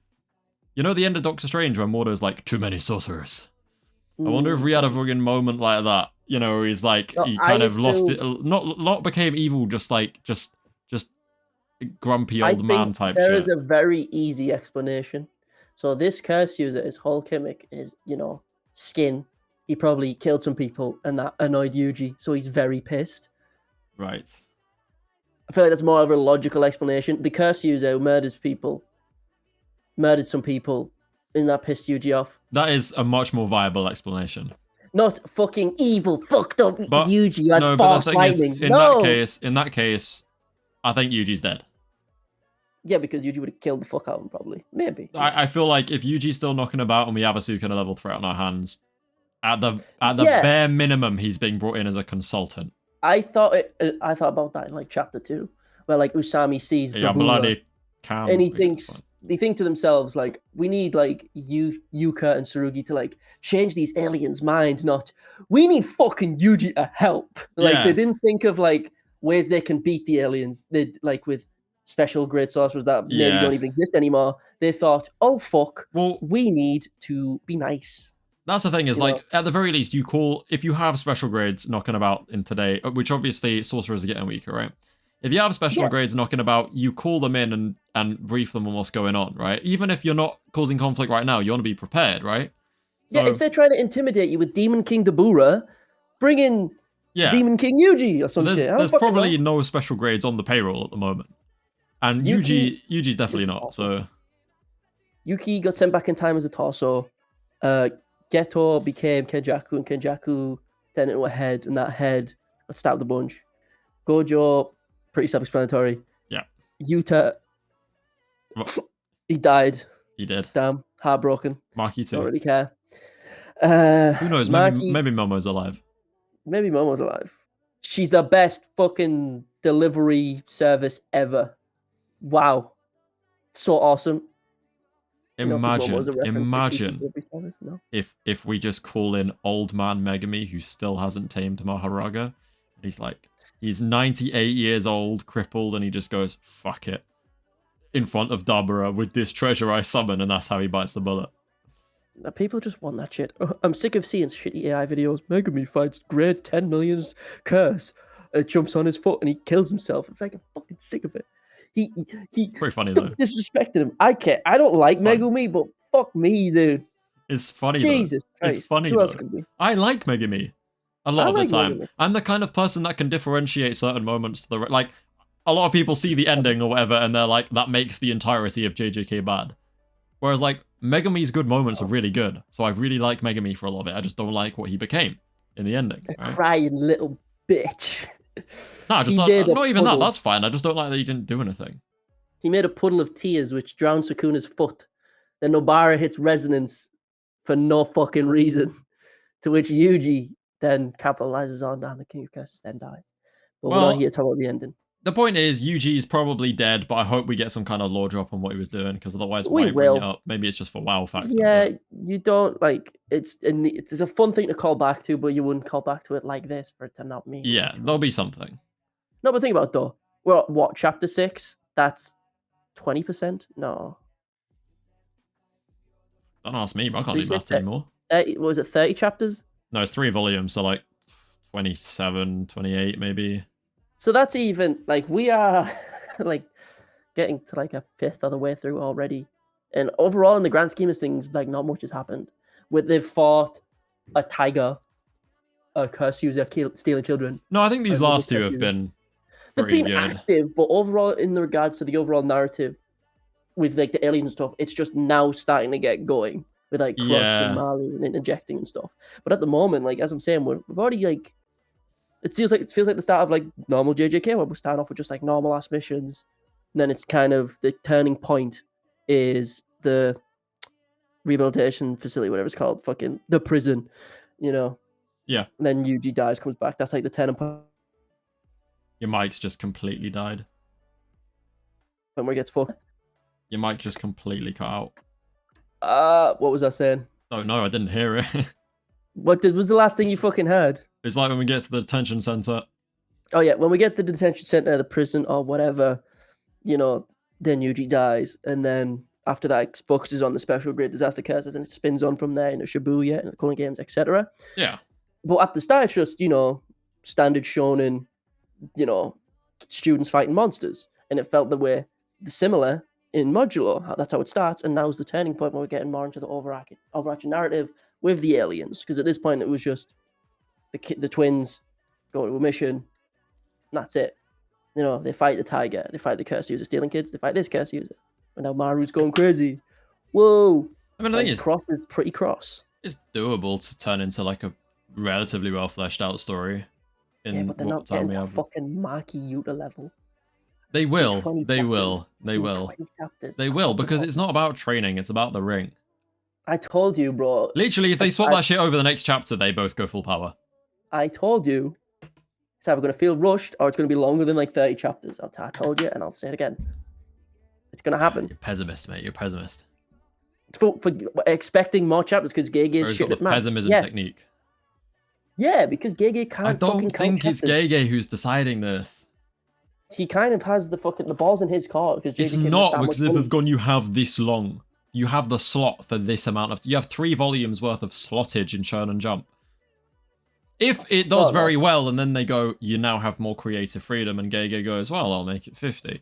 you know the end of Doctor Strange when Mordo's like too many sorcerers. I wonder if we had a fucking moment like that. You know, where he's like he kind of lost it. Not became evil, just grumpy old man type shit. There is a very easy explanation. So this curse user, his whole gimmick is, you know, skin. He probably killed some people and that annoyed Yuji, so he's very pissed. Right. I feel like that's more of a logical explanation. The curse user who murdered some people, and that pissed Yuji off. That is a much more viable explanation. Not fucking evil, fucked up but, Yuji as no, false lightning. In that case, I think Yuji's dead. Yeah, because Yuji would have killed the fuck out of him, probably. Maybe. I feel like if Yuji's still knocking about and we have a Sukuna level threat on our hands, at the bare minimum, he's being brought in as a consultant. I thought about that in like chapter 2, where like Usami sees the bloody cam, and they think to themselves like, we need like Yuka and Tsurugi to like change these aliens' minds. Not we need fucking Yuji to help. Like they didn't think of like ways they can beat the aliens. They like with special great sorcerers that maybe don't even exist anymore. They thought, oh fuck, we need to be nice. That's the thing is like at the very least you call if you have special grades knocking about in today, which obviously sorcerers are getting weaker, right? If you have special grades knocking about, you call them in and brief them on what's going on, right? Even if you're not causing conflict right now, you want to be prepared, right? Yeah, if they're trying to intimidate you with Demon King Dabura, bring in Demon King Yuji or something. There's probably no special grades on the payroll at the moment. And Yuji's definitely not. Awesome. So Yuki got sent back in time as a torso. Geto became Kenjaku, and Kenjaku turned into a head, and that head got stabbed a bunch. Gojo, pretty self-explanatory. Yeah. Yuta, he died. He did. Damn, heartbroken. Maki too. Don't really care. Who knows? Maki, maybe Momo's alive. Maybe Momo's alive. She's the best fucking delivery service ever. Wow. So awesome. Imagine if we just call in old man Megami who still hasn't tamed Maharaga. He's 98 years old, crippled, and he just goes, fuck it. In front of Dabura with this treasure I summon, and that's how he bites the bullet. People just want that shit. I'm sick of seeing shitty AI videos. Megami fights grade 10 million's curse. Jumps on his foot and he kills himself. It's like, I'm fucking sick of it. He pretty funny stop though. Disrespecting him. I don't like Megumi, but fuck me, dude. It's funny. Jesus Christ. It's funny. Who else could be? I like Megami a lot of the time. Megami. I'm the kind of person that can differentiate certain moments. Like a lot of people see the ending or whatever, and they're like, that makes the entirety of JJK bad. Whereas like Megami's good moments are really good, so I really like Megami for a lot of it. I just don't like what he became in the ending. A crying little bitch. No, just not even that. That's fine. I just don't like that he didn't do anything. He made a puddle of tears which drowned Sukuna's foot. Then Nobara hits resonance for no fucking reason, to which Yuji then capitalizes on, and the King of Curses then dies. But we're not here to talk about the ending. The point is, Yuji's probably dead, but I hope we get some kind of lore drop on what he was doing, because otherwise, we why will. Bring it up? Maybe it's just for WoW factor. Yeah, you don't like it's a fun thing to call back to, but you wouldn't call back to it like this for it to not mean. Yeah, there'll be something. No, but think about it though. Well, what chapter 6? That's 20%. No. Don't ask me, but I can't do maths anymore. Was it 30 chapters? No, it's 3 volumes, so like 27, 28 maybe. So that's even, like, we are, like, getting to, like, a fifth of the way through already. And overall, in the grand scheme of things, like, not much has happened. They've fought a tiger, a curse user stealing children. No, I think these last two have been pretty good. Active, but overall, in regards to the overall narrative, with, like, the aliens and stuff, it's just now starting to get going. With, like, Crush and Maru and injecting and stuff. But at the moment, like, as I'm saying, we've already, like, It feels like the start of like normal JJK, where we're starting off with just like normal ass missions. And then it's kind of the turning point is the rehabilitation facility, whatever it's called, fucking the prison, Yeah. And then Yuji dies, comes back. That's like the turning point. Your mic's just completely died. When where it gets fucked. Your mic just completely cut out. What was I saying? Oh no, I didn't hear it. What was the last thing you fucking heard? It's like when we get to the detention center. Oh yeah, when we get to the detention center, the prison or whatever, then Yuji dies, and then after that, focuses on the special grade disaster curses, and it spins on from there in the Shibuya and the Culling Games, etc. Yeah. But at the start, it's just standard shonen, students fighting monsters, and it felt similar in Modulo. That's how it starts, and now's the turning point where we're getting more into the overarching narrative with the aliens, because at this point it was just the twins go to a mission, and that's it. They fight the tiger, they fight the curse user stealing kids, they fight this curse user, and now Maru's going crazy. Whoa! I mean, the thing is, Cross is pretty cross. It's doable to turn into like a relatively well fleshed out story. But they're not getting to fucking Maki Yuta level. They will, because it's not about training; it's about the ring. I told you, bro. Literally, if they swap that shit over the next chapter, they both go full power. I told you. It's either going to feel rushed or it's going to be longer than like 30 chapters. I told you, and I'll say it again. It's going to happen. You're pessimist, mate. You're pessimist. For expecting more chapters because Gege is shit at math. Pessimism technique. Yeah, because Gege can't. I don't think it's Gege who's deciding this. He kind of has the balls in his court because it's not because if they've gone, you have this long. You have the slot for this amount of. You have 3 volumes worth of slottage in Shonen Jump. If it does very well, and then they go, you now have more creative freedom, and Gege goes, well, I'll make it 50.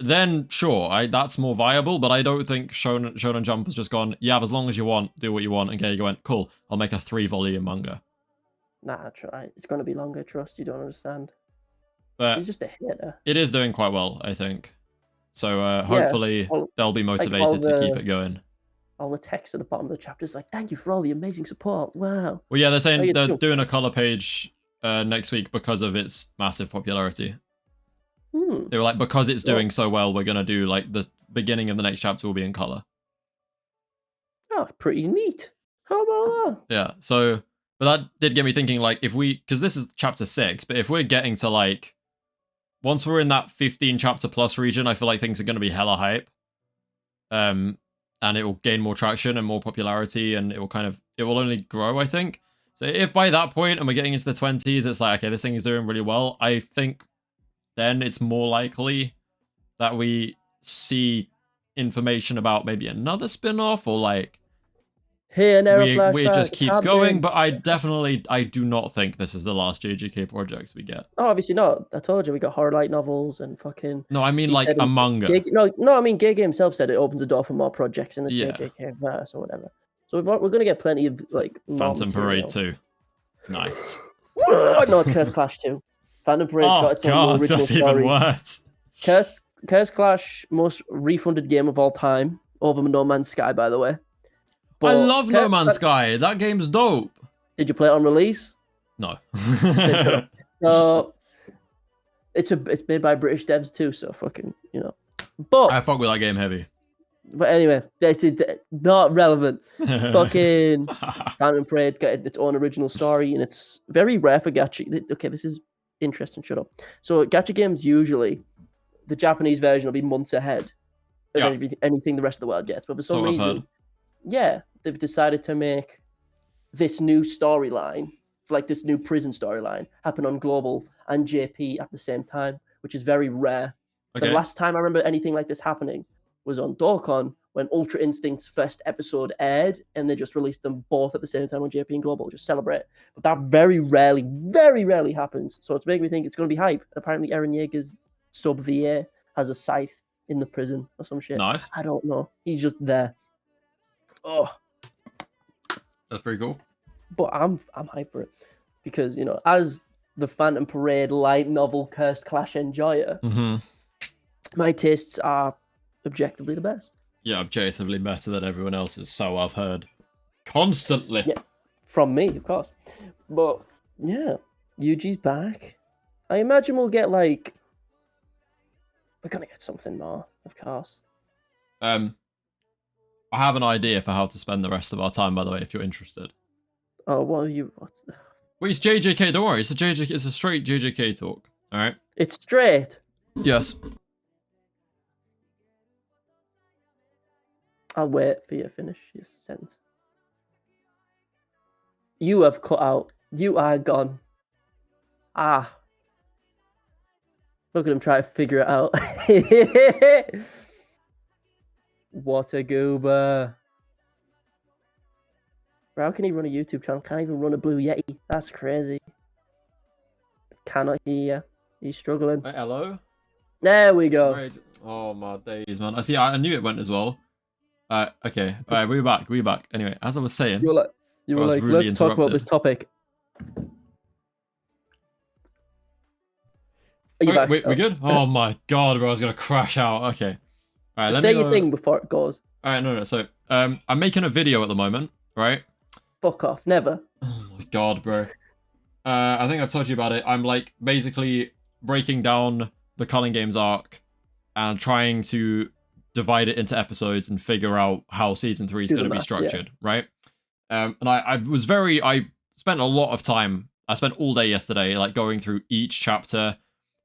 then sure, that's more viable. But I don't think Shonen Jump has just gone, yeah, as long as you want, do what you want, and Geiger went, cool, I'll make a 3-volume manga. Nah, try. It's gonna be longer. Trust. You don't understand. But he's just a hitter. It is doing quite well, I think. So hopefully they'll be motivated to keep it going. All the text at the bottom of the chapter is like, "Thank you for all the amazing support." Wow. Well, yeah, they're saying they're doing a color page next week because of its massive popularity. They were like, because it's doing so well, we're gonna do like the beginning of the next chapter will be in color. Oh, pretty neat. How about that? Yeah. So, but that did get me thinking, like, if because this is chapter 6, but if we're getting to like, once we're in that 15 chapter plus region, I feel like things are gonna be hella hype. And it will gain more traction and more popularity, and it will only grow, I think. So if by that point, and we're getting into the 20s, it's like, okay, this thing is doing really well, I think then it's more likely that we see information about maybe another spin-off, or like, here and there we just keeps going. But I do not think this is the last JJK project we get. Oh, obviously not. I told you we got horror light novels and fucking. No, I mean like a manga. No, I mean Gege himself said it opens the door for more projects in the JJK verse or whatever. So we're gonna get plenty of like. Phantom Parade 2. Nice. No, it's Curse Clash 2. Phantom Parade's got its own original that's story. Even worse. Curse Clash, most refunded game of all time, over No Man's Sky, by the way. But I love No Man's Sky. That game's dope. Did you play it on release? No. So it's made by British devs too, so fucking, you know. But I fuck with that game heavy. But anyway, this is not relevant. Fucking Phantom Parade got its own original story, and it's very rare for gacha. Okay, this is interesting. Shut up. So gacha games, usually the Japanese version will be months ahead of anything the rest of the world gets. But for some reason, they've decided to make this new storyline, like this new prison storyline, happen on Global and JP at the same time, which is very rare. Okay. The last time I remember anything like this happening was on Dokkan, when Ultra Instinct's first episode aired, and they just released them both at the same time on JP and Global, just celebrate. But that very rarely happens. So it's making me think it's going to be hype. And apparently Eren Yeager's sub VA has a scythe in the prison or some shit. Nice. I don't know. He's just there. Oh. That's pretty cool. But I'm hyped for it. Because, you know, as the Phantom Parade light novel Cursed Clash enjoyer, my tastes are objectively the best. Yeah, objectively better than everyone else's, so I've heard. Constantly. Yeah, from me, of course. But, yeah, Yuji's back. I imagine we'll get, like... We're going to get something more, of course. I have an idea for how to spend the rest of our time, by the way, if you're interested. Oh, well, what's the... Wait, it's JJK, don't worry. It's a straight JJK talk, alright? It's straight? Yes. I'll wait for you to finish your sentence. You have cut out. You are gone. Ah. Look at him try to figure it out. What a goober. How can he run a YouTube channel? Can't even run a Blue Yeti. That's crazy. Cannot hear. He's struggling. Wait, hello? There we go. Right. Oh my days, man. I knew it went as well. Okay. All right, we're back. Anyway, as I was saying, you were like, let's talk about this topic. Are you back? Wait, we good? Oh my god, bro, I was gonna crash out. Okay. All right, just say your thing before it goes. All right, no. So, I'm making a video at the moment, right? Fuck off, never. Oh my god, bro. I think I've told you about it. I'm like basically breaking down the Culling Games arc and trying to divide it into episodes and figure out how season 3 is going to be structured, right? And I spent a lot of time. I spent all day yesterday, like going through each chapter,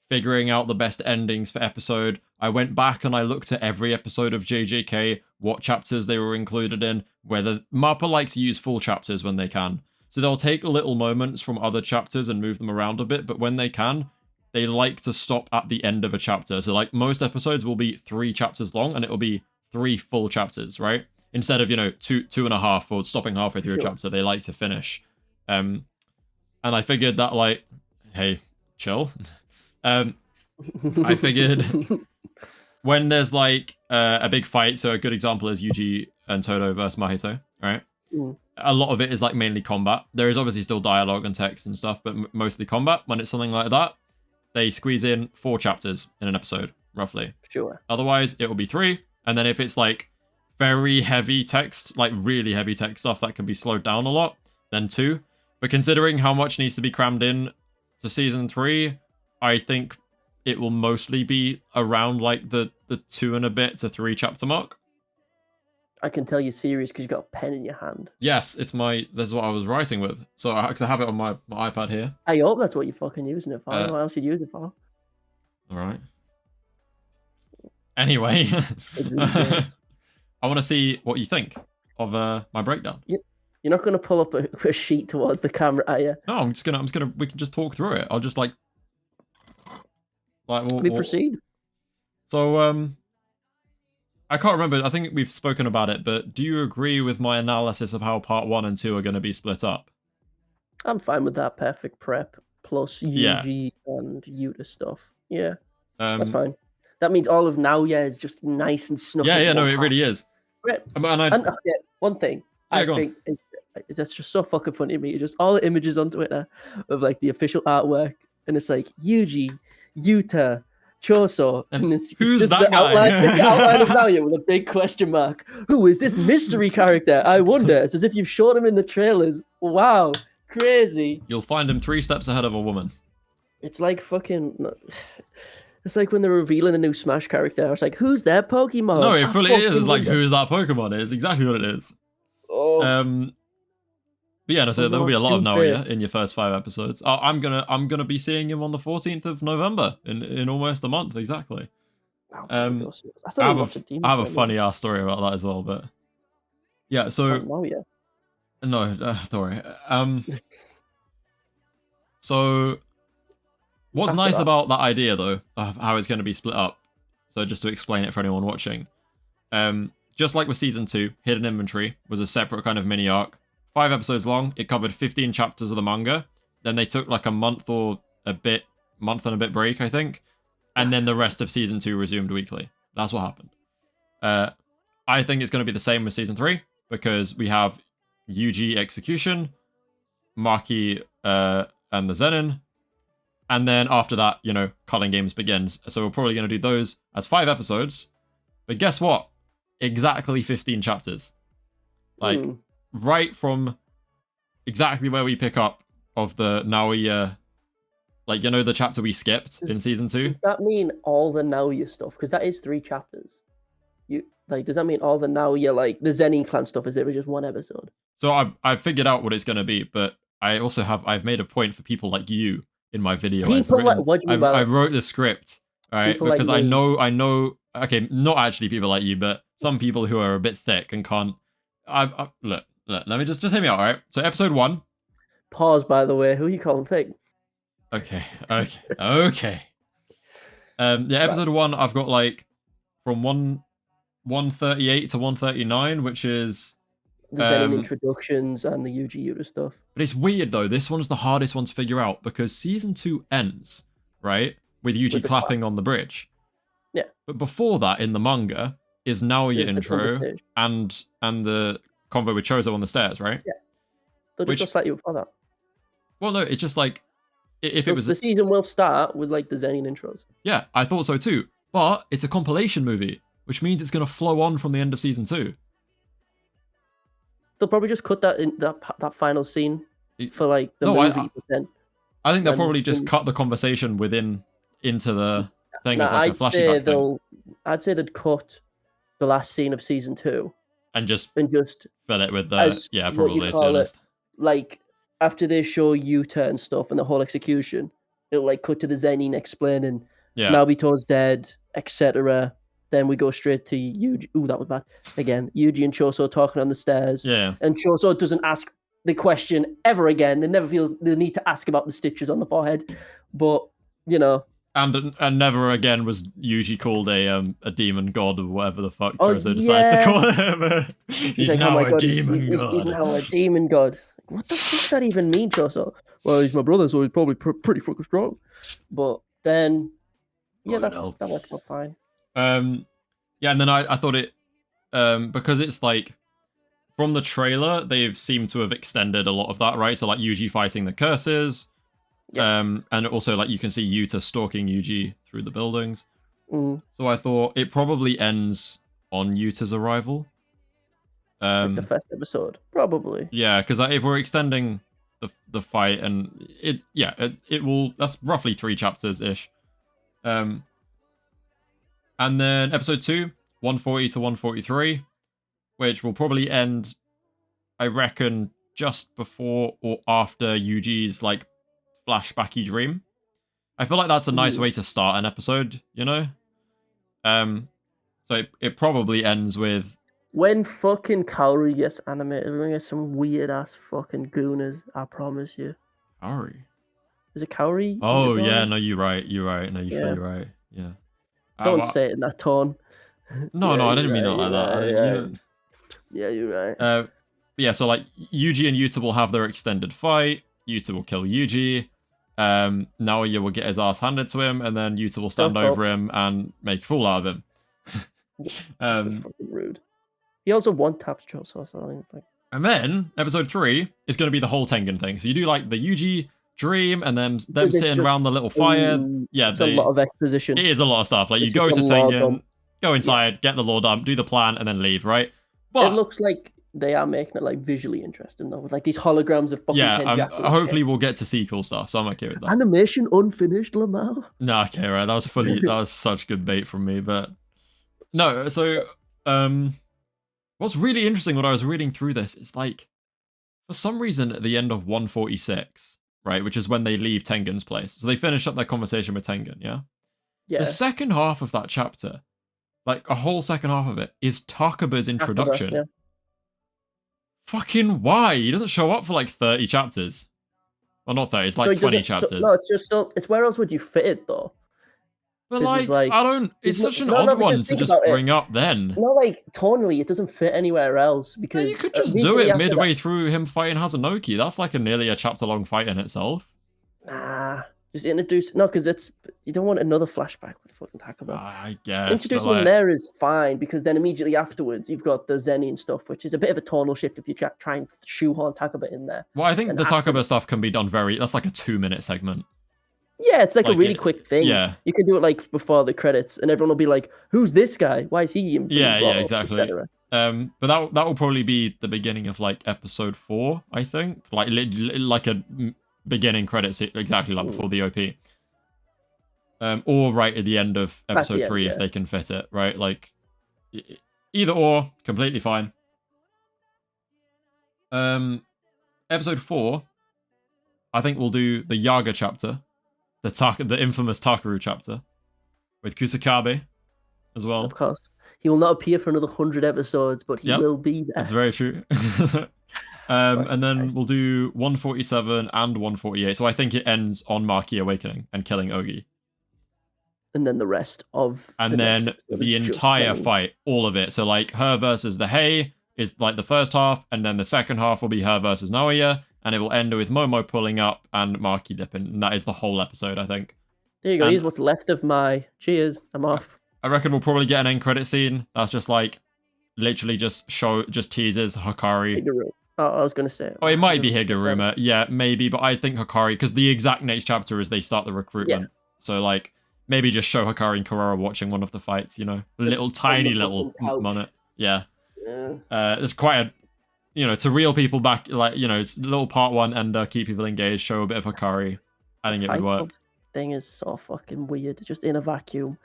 figuring out the best endings for episode. I went back and I looked at every episode of JJK, what chapters they were included in, whether MAPPA likes to use full chapters when they can. So they'll take little moments from other chapters and move them around a bit, but when they can, they like to stop at the end of a chapter. So like most episodes will be 3 chapters long and it will be 3 full chapters, right? Instead of, 2.5 or stopping halfway through a chapter, they like to finish. And I figured that like, hey, chill. I figured when there's like a big fight, so a good example is Yuji and Todo versus Mahito, right? A lot of it is like mainly combat. There is obviously still dialogue and text and stuff, but mostly combat. When it's something like that, they squeeze in 4 chapters in an episode, roughly. Sure. Otherwise, it will be 3. And then if it's like very heavy text, like really heavy text stuff that can be slowed down a lot, then 2. But considering how much needs to be crammed in to season 3, I think it will mostly be around like the 2 and a bit to 3 chapter mark. I can tell you're serious because you've got a pen in your hand. Yes, this is what I was writing with. So I have it on my iPad here. I hope that's what you're fucking using it for. What else you'd use it for? All right. Anyway, I want to see what you think of my breakdown. You're not going to pull up a sheet towards the camera, are you? No, I'm just gonna. We can just talk through it. I'll just like proceed. So I can't remember. I think we've spoken about it, but do you agree with my analysis of how part 1 and 2 are going to be split up? I'm fine with that. Perfect prep plus Yuji and Yuta stuff. Yeah, that's fine. That means all of Naoya is just nice and snuffy. Yeah, no, it really is. Right. One thing I think is that's just so fucking funny to me. Just all the images on Twitter of like the official artwork, and it's like Yuji, Yuta, Choso, and it's who's just that the guy? outline of Naoya with a big question mark. Who is this mystery character? I wonder. It's as if you've shown him in the trailers. Wow, crazy. You'll find him 3 steps ahead of a woman. It's like fucking. It's like when they're revealing a new Smash character. It's like, who's that Pokemon? No, it fully is. It's like, who's that Pokemon? It's exactly what it is. Oh. But yeah, no, so there will be a lot of Naoya in your first 5 episodes. I'm gonna be seeing him on the 14th of November in almost a month exactly. I have a funny ass story about that as well, but yeah. So Naoya. No, don't worry. So what's nice about that idea though of how it's going to be split up? So just to explain it for anyone watching, just like with season 2, Hidden Inventory was a separate kind of mini arc. 5 episodes long. It covered 15 chapters of the manga. Then they took like a month and a bit break, I think. And then the rest of season 2 resumed weekly. That's what happened. I think it's going to be the same with season 3 because we have Yuji Execution, Maki and the Zenin. And then after that, Culling Games begins. So we're probably going to do those as 5 episodes. But guess what? Exactly 15 chapters. Like, right from exactly where we pick up of the Naoya, like, the chapter we skipped in season 2. Does that mean all the Naoya stuff? Because that is 3 chapters. Does that mean all the Naoya, like, the Zenin clan stuff is just 1 episode? So I've figured out what it's going to be, but I also I've made a point for people like you in my video. I wrote the script, right? People because like I know, okay, not actually people like you, but some people who are a bit thick and can't. Look, let me just hear me out, all right? So episode 1. Pause, by the way. Who are you calling thick? Okay. Episode 1, I've got like from 138 to 139, which is the Zenin introductions and the Yuji Yuta stuff. But it's weird though. This one's the hardest one to figure out because season 2 ends, right, with Yuji clapping on the bridge. Yeah. But before that, in the manga, is Naoya intro and the convo with Chozo on the stairs, right? Yeah. They'll just slightly before that. Well, no, it's just like if it was the season will start with like the Zenin intros. Yeah, I thought so too. But it's a compilation movie, which means it's going to flow on from the end of season 2. They'll probably just cut that in that final scene for like the movie. I think they'll probably just cut the conversation into the thing as like a flashback thing. I'd say they'd cut the last scene of season 2 and just fill it with the probably to be honest. Like after they show Yuta and stuff and the whole execution, it'll like cut to the Zenin explaining Nobito's dead, etc. Then we go straight to Yuji. Ooh, that was bad. Again, Yuji and Choso talking on the stairs. Yeah. And Choso doesn't ask the question ever again. It never feels the need to ask about the stitches on the forehead. But, And never again was Yuji called a demon god or whatever the fuck Choso decides to call him. He's like, now a demon god. He's now a demon god. What the fuck does that even mean, Choso? Well, he's my brother, so he's probably pretty fucking strong. But then, that works out fine. Yeah, and then I thought it, because it's like, from the trailer, they've seemed to have extended a lot of that, right? So like Yuji fighting the curses, and also like you can see Yuta stalking Yuji through the buildings. So I thought it probably ends on Yuta's arrival. Like the first episode, probably. Yeah, because if we're extending the fight, and it will. That's roughly 3 chapters ish. And then episode 2, 140 to 143, which will probably end, I reckon, just before or after Yuji's like flashbacky dream. I feel like that's a nice way to start an episode, you know? So it probably ends with when fucking Kaori gets animated, we're gonna get some weird ass fucking gooners, I promise you. Kaori? Is it Kaori? Oh yeah, no, you're right. No, you're right. Yeah. Don't say it in that tone. No, I didn't mean it like that. Yeah, you're right. Yeah, so like Yuji and Yuta will have their extended fight. Yuta will kill Yuji. Naoya will get his ass handed to him, and then Yuta will stand over him and make a fool out of him. Just fucking rude. He also one-taps Choso, so I think. And then episode 3 is going to be the whole Tengen thing. So you do like the Yuji dream, and then them sitting around the little fire. Yeah, it's a lot of exposition. It is a lot of stuff. Like you go to Tengen, go inside, get the lore dump, do the plan, and then leave. Right? But it looks like they are making it like visually interesting though, with like these holograms of fucking Kenjaku. Hopefully we'll get to see cool stuff, so I'm okay with that. Animation unfinished, Lamau. No, okay, right. That was such good bait from me, but no. So what's really interesting when I was reading through this is like, for some reason at the end of 146, right, which is when they leave Tengen's place, so they finish up their conversation with Tengen, yeah. The second half of that chapter, like a whole second half of it, is Takaba's introduction. Yeah. Fucking why? He doesn't show up for like 30 chapters. Well, not 30, it's like 20 chapters. No, it's just it's where else would you fit it though? But like, I don't. It's such an odd one to just bring up then. No, like tonally, it doesn't fit anywhere else because you could just do it midway through him fighting Hazanoki. That's like nearly a chapter-long fight in itself. Nah, just introduce because you don't want another flashback with fucking Takaba. I guess introducing him there is fine because then immediately afterwards you've got the Zenin stuff, which is a bit of a tonal shift if you try and shoehorn Takaba in there. Well, I think the Takaba stuff can be done that's like a 2-minute segment. Yeah, it's like a really quick thing. Yeah. You can do it like before the credits, and everyone will be like, "Who's this guy? Why is he?" Yeah, exactly. But that will probably be the beginning of like episode 4, I think, like a beginning credits, exactly like before the OP, or right at the end of episode 3 if they can fit it, right? Like either or, completely fine. Episode 4, I think we'll do the Yaga chapter. The infamous Takaru chapter with Kusakabe as well. Of course. He will not appear for another 100 episodes, but he will be there. That's very true. And then we'll do 147 and 148. So I think it ends on Maki awakening and killing Ogi. And then the rest of the entire fight, all of it. So like her versus the Hei is like the first half, and then the second half will be her versus Naoya. And it will end with Momo pulling up and Maki dipping. And that is the whole episode, I think. There you go. Here's what's left of my cheers. I'm off. I reckon we'll probably get an end credit scene. That's just like, literally just teases Hikari. Higuruma. Oh, I was going to say. Oh, it might be Higuruma. Yeah, maybe. But I think Hikari, because the exact next chapter is they start the recruitment. Yeah. So like, maybe just show Hikari and Kurara watching one of the fights, you know? Tiny little moment. Yeah. It's quite a... You know, to reel people back, like, you know, it's a little part 1 and keep people engaged, show a bit of Hikari. I think it would work. Thing is so fucking weird, just in a vacuum.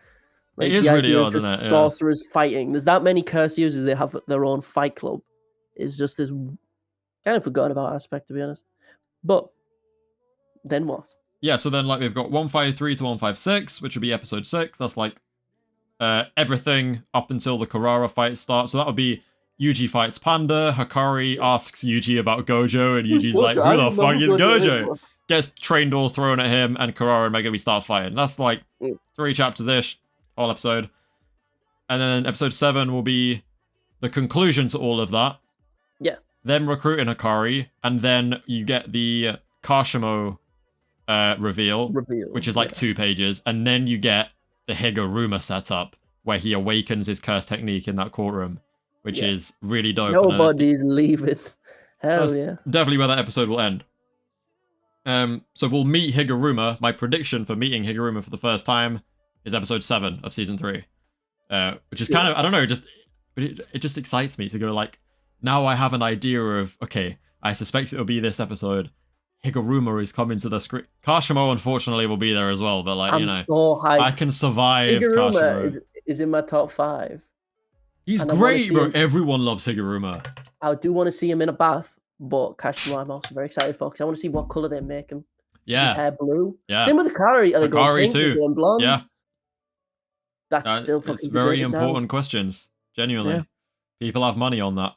Like, it is really odd, isn't it? Sorcerers fighting. There's that many curse users, they have their own fight club. It's just this kind of forgotten about aspect, to be honest. But then what? Yeah, so then like we've got 153 to 156, which would be episode 6. That's like everything up until the Kurara fight starts. So that would be Yuji fights Panda, Hikari asks Yuji about Gojo, and Yuji's like, who the fuck is Gojo? Gets train doors thrown at him, and Kurara and Megumi start fighting. That's like 3 chapters-ish, whole episode. And then episode 7 will be the conclusion to all of that. Yeah. Then recruiting Hikari, and then you get the Kashimo reveal, which is like 2 pages, and then you get the Higuruma setup, where he awakens his curse technique in that courtroom, which is really dope. Nobody's leaving. Hell yeah. Definitely where that episode will end. So we'll meet Higuruma. My prediction for meeting Higuruma for the first time is episode 7 of season 3. Which is kind of, I don't know, it just excites me to go like, now I have an idea of, okay, I suspect it'll be this episode. Higuruma is coming to the screen. Kashimo, unfortunately, will be there as well, but like, I'm so hyped. I can survive Higuruma Kashimo. Is in my top 5. He's great, bro. Everyone loves Higuruma. I do want to see him in a bath, but Kashimo I'm also very excited for, because I want to see what colour they make him. Yeah. His hair blue. Yeah. Same with Akari. Are they going pink? Too. Going blonde? Yeah. That's still fucking It's very debated important now. questions. Genuinely. Yeah. People have money on that.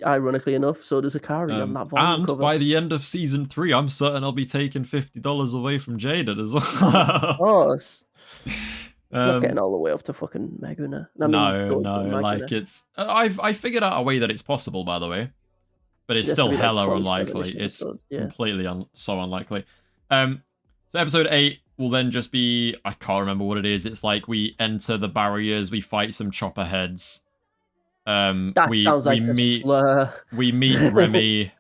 Ironically enough, so does Akari on that volume and cover. by the end of season 3, I'm certain I'll be taking $50 away from Jaden as well. Of course. Not getting all the way up to fucking Meguna. No, like it's... I figured out a way that it's possible, by the way. But it's still hella unlikely. It's completely so unlikely. So episode 8 will then just be... I can't remember what it is. It's like we enter the barriers, we fight some chopper heads. Sounds like a slur. We meet Remy.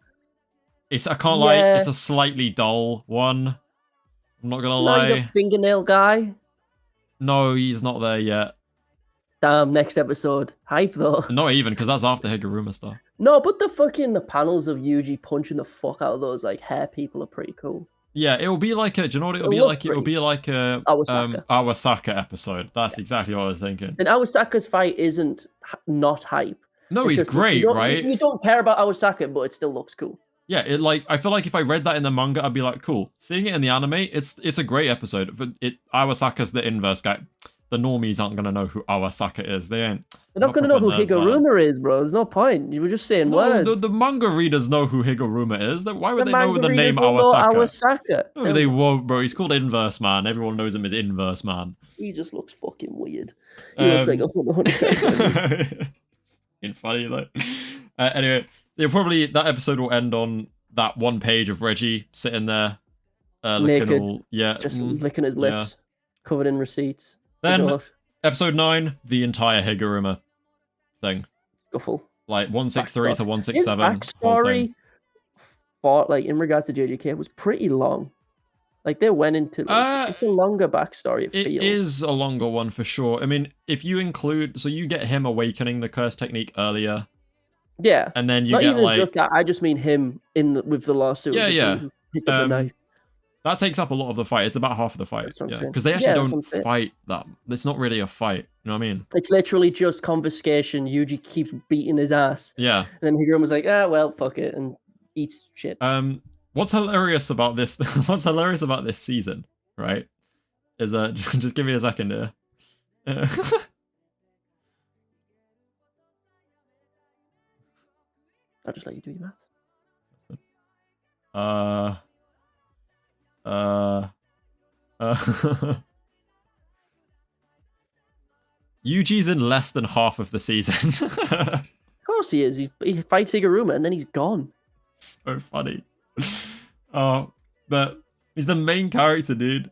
I can't lie, it's a slightly dull one. I'm not gonna lie. The fingernail guy? No, he's not there yet. Damn, next episode. Hype though. Not even, because that's after Higuruma stuff. No, but the panels of Yuji punching the fuck out of those like hair people are pretty cool. Yeah, it'll be like a... Do you know what it'll be like? It'll be like a Awasaka episode. That's exactly what I was thinking. And Awasaka's fight isn't not hype. No, he's great, right? You don't care about Awasaka, but it still looks cool. Yeah, I feel like if I read that in the manga, I'd be like, cool. Seeing it in the anime, it's a great episode. Awasaka's the inverse guy. The normies aren't gonna know who Awasaka is. They're not gonna know who Higuruma is, bro. There's no point. You were just saying words. The manga readers know who Higuruma is. Why would they know the name Awasaka? No, they won't, bro. He's called Inverse Man. Everyone knows him as Inverse Man. He just looks fucking weird. He looks like a in funny though. Anyway, that episode will end on that one page of Reggie sitting there, naked, just licking his lips, covered in receipts. Then episode 9, the entire Higuruma thing. Scuffle. Like 163 to 167. His backstory, in regards to JJK, was pretty long. Like they went into it's a longer backstory. It feels. Is a longer one for sure. I mean, if you include, so you get him awakening the curse technique earlier. Yeah, and then you not get even like just that. I just mean him with the lawsuit. Yeah. Picked up the knife. That takes up a lot of the fight. It's about half of the fight. Yeah, because they actually don't fight that. It's not really a fight. You know what I mean? It's literally just confiscation. Yuji keeps beating his ass. Yeah. And then Hiruma's like, well, fuck it, and eats shit. What's hilarious about this? What's hilarious about this season, right? Is just give me a second here. I'll just let you do your math. Yuji's in less than half of the season. Of course he is. He fights Higuruma and then he's gone. So funny. Oh, but he's the main character, dude.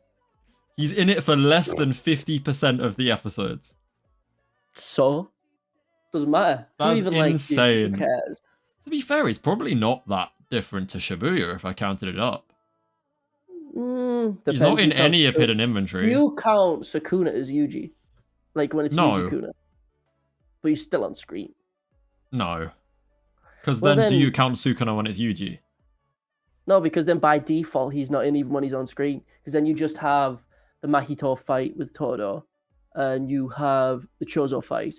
He's in it for less than 50% of the episodes. So? Doesn't matter. That's insane. Who cares? To be fair, it's probably not that different to Shibuya if I counted it up. He's not in any of Hidden Inventory. You count Sukuna as Yuji. Like when it's Yuji-kuna. But he's still on screen. No. Because then do you count Sukuna when it's Yuji? No, because then by default he's not in even when he's on screen. Because then you just have the Mahito fight with Todo. And you have the Chozo fight.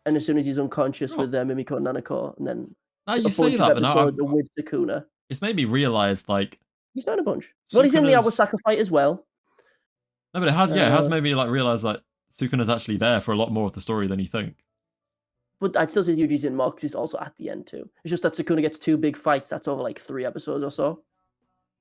And as soon as he's unconscious with Mimiko and Nanako, and then you say that, but now with Sukuna. It's made me realize, like, he's not in a bunch. Well, he's in the Awasaka fight as well. No, but it has made me like realize that Sukuna's actually there for a lot more of the story than you think. But I'd still say Yuji's in more because he's also at the end too. It's just that Sukuna gets 2 big fights. That's over like 3 episodes or so.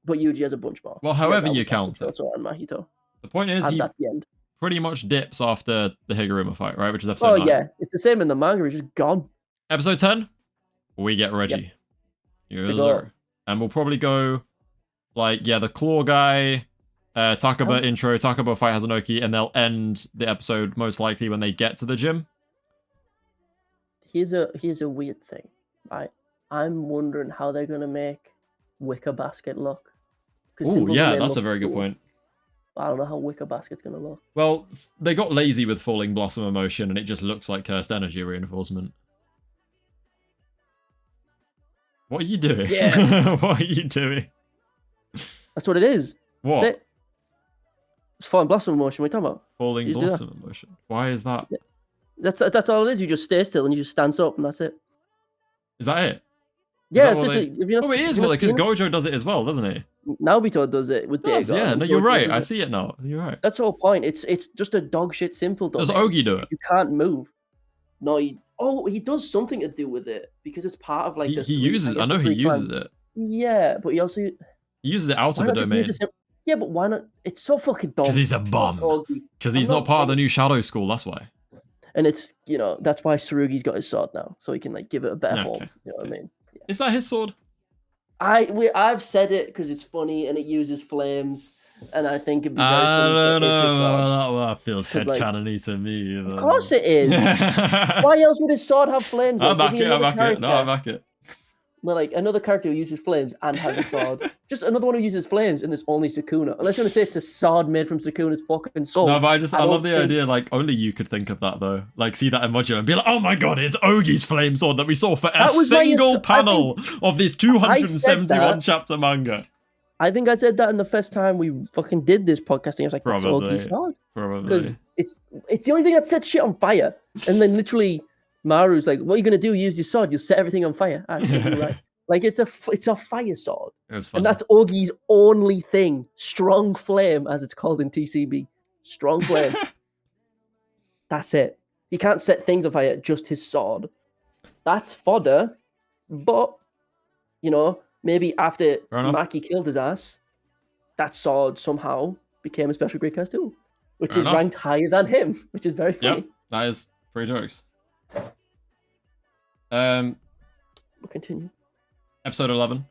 But Yuji has a bunch more. Well, however you count it. Also on Mahito. The point is, he at the end. Pretty much dips after the Higuruma fight, right? Which is episode 9. Yeah, it's the same in the manga. He's just gone. Episode 10, we get Reggie. Yep. And we'll probably go like, the claw guy, Takaba intro, Takaba fight Hazanoki, and they'll end the episode most likely when they get to the gym. Here's a weird thing, right? I'm wondering how they're gonna make Wicker Basket look. Oh yeah, that's a very good point. I don't know how Wicker Basket's gonna look. Well, they got lazy with Falling Blossom Emotion, and it just looks like Cursed Energy reinforcement. What are you doing? Yeah. What are you doing? That's what it is. What? That's it. It's Falling Blossom Emotion. What are you talking about? Falling Blossom Emotion. Why is that? Yeah. That's all it is. You just stay still and you just stand up, and that's it. Is that it? Yeah, it's literally. Oh, it is because Gojo does it as well, doesn't he? Nobito does it with Dagon. Yeah, no, you're right. I see it now. You're right. That's the whole point. It's just a dog shit simple. Does Ogi do it? You can't move. No, he does something to do with it because it's part of like he uses. I know he uses it. Yeah, but he uses it out of the domain. Yeah, but why not? It's so fucking dumb. Because he's a bum. Because he's not part of the new Shadow School. That's why. And it's that's why Tsurugi's got his sword now, so he can like give it a better form. You know what I mean? Yeah. Is that his sword? I've said it because it's funny and it uses flames, and I think it'd be very funny. I don't know. That feels headcanony to me. Of course it is. Why else would his sword have flames? I back it. No, I back it. No, like another character who uses flames and has a sword. Just another one who uses flames, and there's only Sukuna. Unless you're gonna say it's a sword made from Sukuna's fucking soul. No, but I love the idea. Like only you could think of that though. Like see that emoji and be like, oh my god, it's Ogi's flame sword that we saw for a single panel of this 271 chapter manga. I think I said that in the first time we fucking did this podcasting. I was like, that's Ogi's sword. Probably. Because it's the only thing that sets shit on fire. And then literally Maru's like, what are you gonna do? Use your sword, you'll set everything on fire. You're right. Like it's a fire sword. And that's Ogi's only thing. Strong flame, as it's called in TCB. Strong flame. That's it. He can't set things on fire, just his sword. That's fodder. But, maybe after Maki killed his ass, that sword somehow became a special great cast too. Which is ranked higher than him, which is very funny. Yep, that is 3 jokes. We'll continue. Episode 11.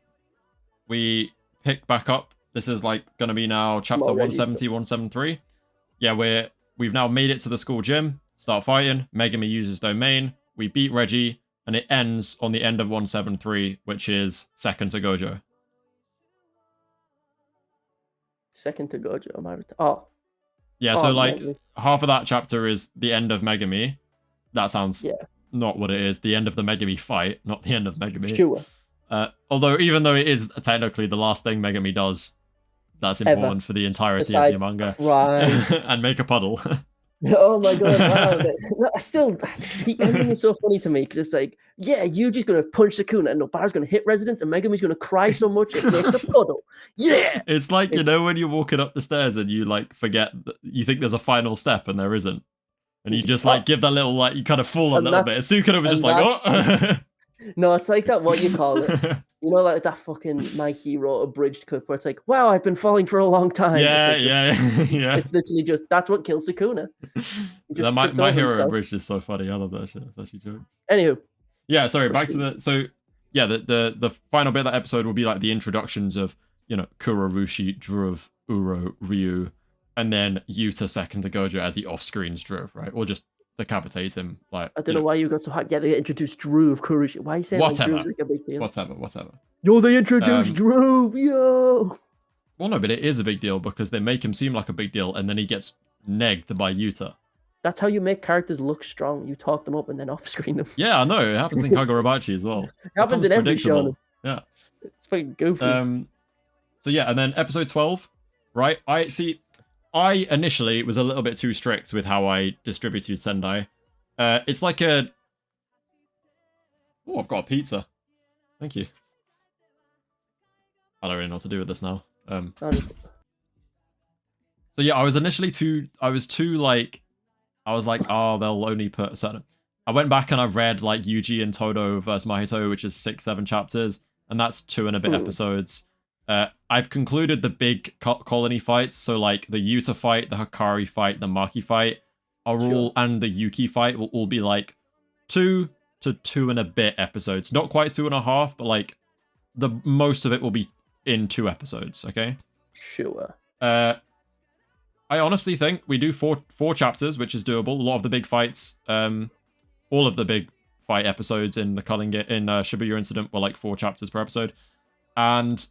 We pick back up. This is like gonna be now chapter 170, 173. Yeah, we've now made it to the school gym. Start fighting. Megami uses domain. We beat Reggie, and it ends on the end of 173, which is second to Gojo. Second to Gojo. Oh. Yeah, so like half of that chapter is the end of Megami. That sounds not what it is. The end of the Megami fight, not the end of Megami. Sure. Although, even though it is technically the last thing Megami does, that's important for the entirety of the manga. Right. And make a puddle. Oh my god! Wow. No, the ending is so funny to me because it's like, yeah, Yuji's gonna punch Sukuna, and Nobara's gonna hit Residence, and Megami's gonna cry so much it makes a puddle. Yeah. It's like when you're walking up the stairs and you like forget that you think there's a final step and there isn't, and you just like give that little like you kind of fall a little bit. Sukuna was just like, oh. No, it's like that. What you call it? Like that fucking Nike wrote abridged clip where it's like, "Wow, I've been falling for a long time." Yeah. It's literally just that's what kills Sukuna. My Hero abridged is so funny. I love that shit. That's actually jokes. Anywho. Yeah, sorry. Back to the final bit of that episode will be like the introductions of Kurorushi, Druv, Uro, Ryu, and then Yuta second to Gojo as he off-screens Druv, right? Or just decapitate him. Like I don't know why you got so hot. Yeah, they introduced Drew of Kurorushi. Why are you saying Drew's like a big deal? Whatever. Yo, they introduced Drew. Yo. Well, no, but it is a big deal because they make him seem like a big deal, and then he gets negged by Yuta. That's how you make characters look strong. You talk them up and then off-screen them. Yeah, I know. It happens in Kagurabachi as well. It happens in every show. Yeah. It's fucking goofy. So yeah, and then episode 12, right? I initially was a little bit too strict with how I distributed Sendai. It's like a... Oh, I've got a pizza. Thank you. I don't really know what to do with this now. So yeah, I was initially I was like, oh, they'll only put certain... I went back and I've read like Yuji and Todo versus Mahito, which is 6-7 chapters, and that's 2 and a bit episodes. I've concluded the big colony fights, so like the Yuta fight, the Hikari fight, the Maki fight, and the Yuki fight will all be like 2 to 2 and a bit episodes. Not quite 2.5, but like the most of it will be in 2 episodes, okay? Sure. I honestly think we do four chapters, which is doable. A lot of the big fights, all of the big fight episodes in the Shibuya incident were like 4 chapters per episode. And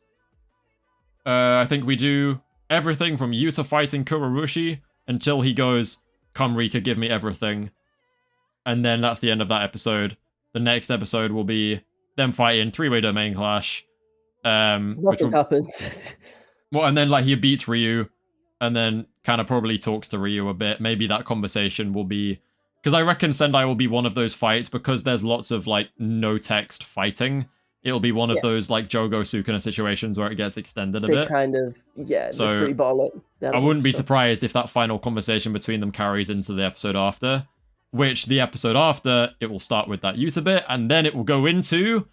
I think we do everything from Yuta fighting Kurorushi until he goes, "Come Rika, give me everything." And then that's the end of that episode. The next episode will be them fighting 3-way domain clash. Nothing happens. Well, and then like he beats Ryu, and then kind of probably talks to Ryu a bit. Maybe that conversation will be, because I reckon Sendai will be one of those fights, because there's lots of like no text fighting. It'll be one of those like Jogo Sukuna situations where it gets extended a bit. Kind of, so free ball it. I wouldn't be surprised if that final conversation between them carries into the episode after. Which the episode after, it will start with that Yuta bit, and then it will go into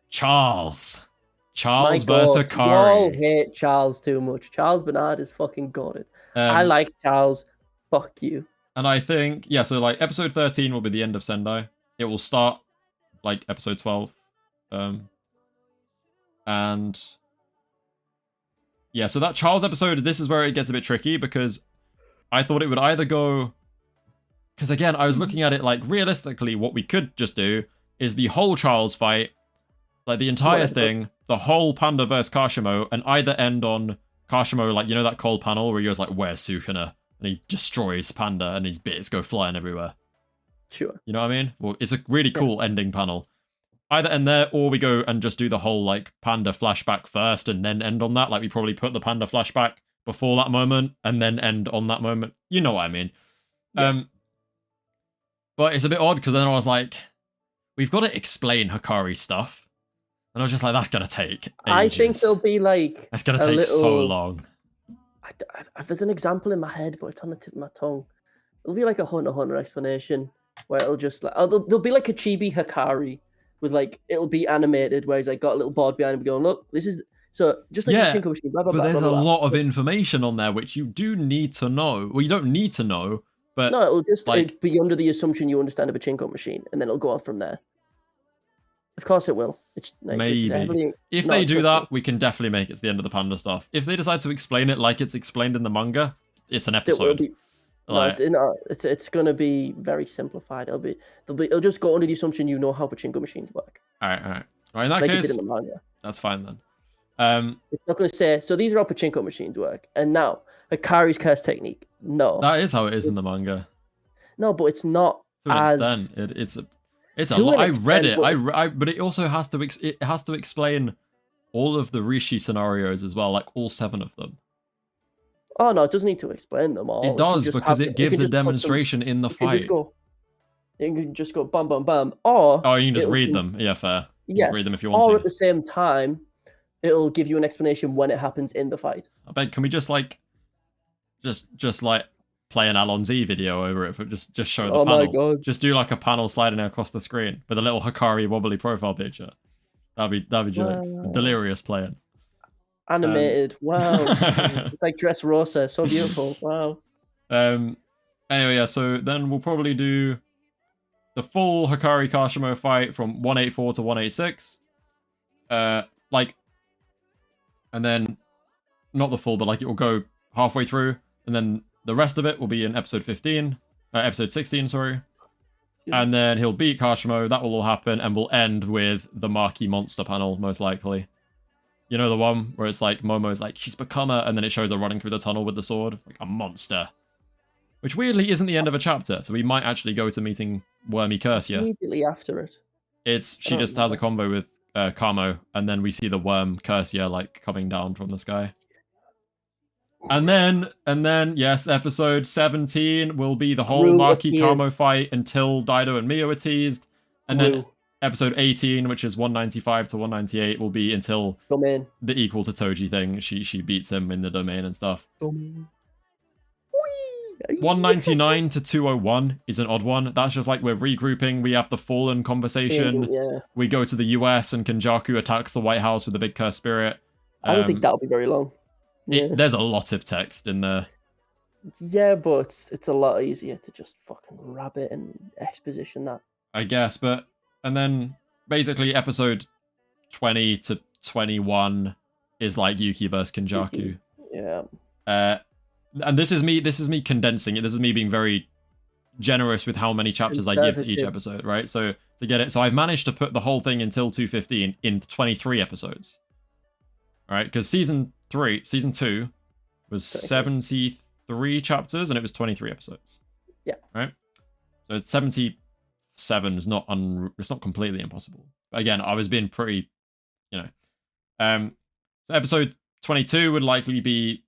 Charles. Charles versus Hikari. You all hate Charles too much. Charles Bernard is fucking goated. I like Charles. Fuck you. And I think, so like episode 13 will be the end of Sendai. It will start like episode 12. And yeah, so that Charles episode, this is where it gets a bit tricky, because I thought it would either go... Because again, I was looking at it like, realistically, what we could just do is the whole Charles fight, like the entire thing, the whole Panda versus Kashimo, and either end on Kashimo, like, you know that cold panel where he goes like, "Where's Sukuna?" And he destroys Panda and his bits go flying everywhere. Sure. You know what I mean? Well, it's a really cool ending panel. Either end there, or we go and just do the whole like Panda flashback first and then end on that. Like we probably put the Panda flashback before that moment and then end on that moment. You know what I mean? Yeah. But it's a bit odd, because then I was like, we've got to explain Hikari stuff. And I was just like, that's going to take ages. I think there'll be like... That's going to take so long. There's an example in my head, but it's on the tip of my tongue. It'll be like a Hunter x Hunter explanation, where it'll just like... there'll be like a chibi Hikari, with like... It'll be animated, where he's like got a little board behind him going, "Look, this is..." So, just like a Pachinko machine, blah, blah, but blah, there's blah, blah, a lot of information on there, which you do need to know. Well, you don't need to know, but... No, it'll just like, be under the assumption you understand a Pachinko machine, and then it'll go on from there. Of course it will. It's like, maybe. If they do that, we can definitely make it to the end of the Panda stuff. If they decide to explain it like it's explained in the manga, it's an episode. It's going to be very simplified. It'll just go under the assumption you know how Pachinko machines work. All right. In that like case, it did in the manga. That's fine then. It's not going to say, "So these are how Pachinko machines work." And now, Hikari's curse technique. No. That is how it is in the manga. No, but it's not to an extent. It's a lot. I read it. But it also has to explain all of the Rishi scenarios as well, like all 7 of them. Oh no, it doesn't need to explain them all. It does, because it gives a demonstration in the fight. You can just go bam, bam, bam, or you can just read them. Yeah, fair. You can read them if you want to. Or at the same time, it'll give you an explanation when it happens in the fight. I bet. Can we just like play an Allons-Y video over it, just show the panel. My God. Just do like a panel sliding across the screen with a little Hikari wobbly profile picture. That'd be jokes. Wow. Delirious playing. Animated. Wow. It's like Dressrosa. So beautiful. Wow. Anyway, so then we'll probably do the full Hikari Kashimo fight from 184 to 186. And then not the full, but like it will go halfway through, and then the rest of it will be in episode 16, sorry. Yeah. And then he'll beat Kashimo, that will all happen, and we'll end with the Marquee Monster panel, most likely. You know the one where it's like, Momo's like, "She's become a..." and then it shows her running through the tunnel with the sword, like a monster. Which weirdly isn't the end of a chapter, so we might actually go to meeting Wormy Cursia. Immediately after it. She just has a combo with Kamo, and then we see the worm Cursia like coming down from the sky. And then, yes, episode 17 will be the whole Maki Kamo fight until Daido and Mio are teased. And then episode 18, which is 195 to 198, will be until the equal to Toji thing. She beats him in the domain and stuff. 199 to 201 is an odd one. That's just like we're regrouping. We have the Fallen conversation. Yeah. We go to the US and Kenjaku attacks the White House with the big cursed spirit. I don't think that'll be very long. Yeah. There's a lot of text in there. Yeah, but it's a lot easier to just fucking wrap it and exposition that. I guess, and then basically episode 20 to 21 is like Yuki versus Kenjaku. Yeah. and this is me condensing it. This is me being very generous with how many chapters I give to each episode, right? So to get it, so I've managed to put the whole thing until 215 in 23 episodes, right? Because season 2 was 73 chapters and it was 23 episodes. Yeah. Right. So 77 is it's not completely impossible. But again, I was being pretty, you know. So episode 22 would likely be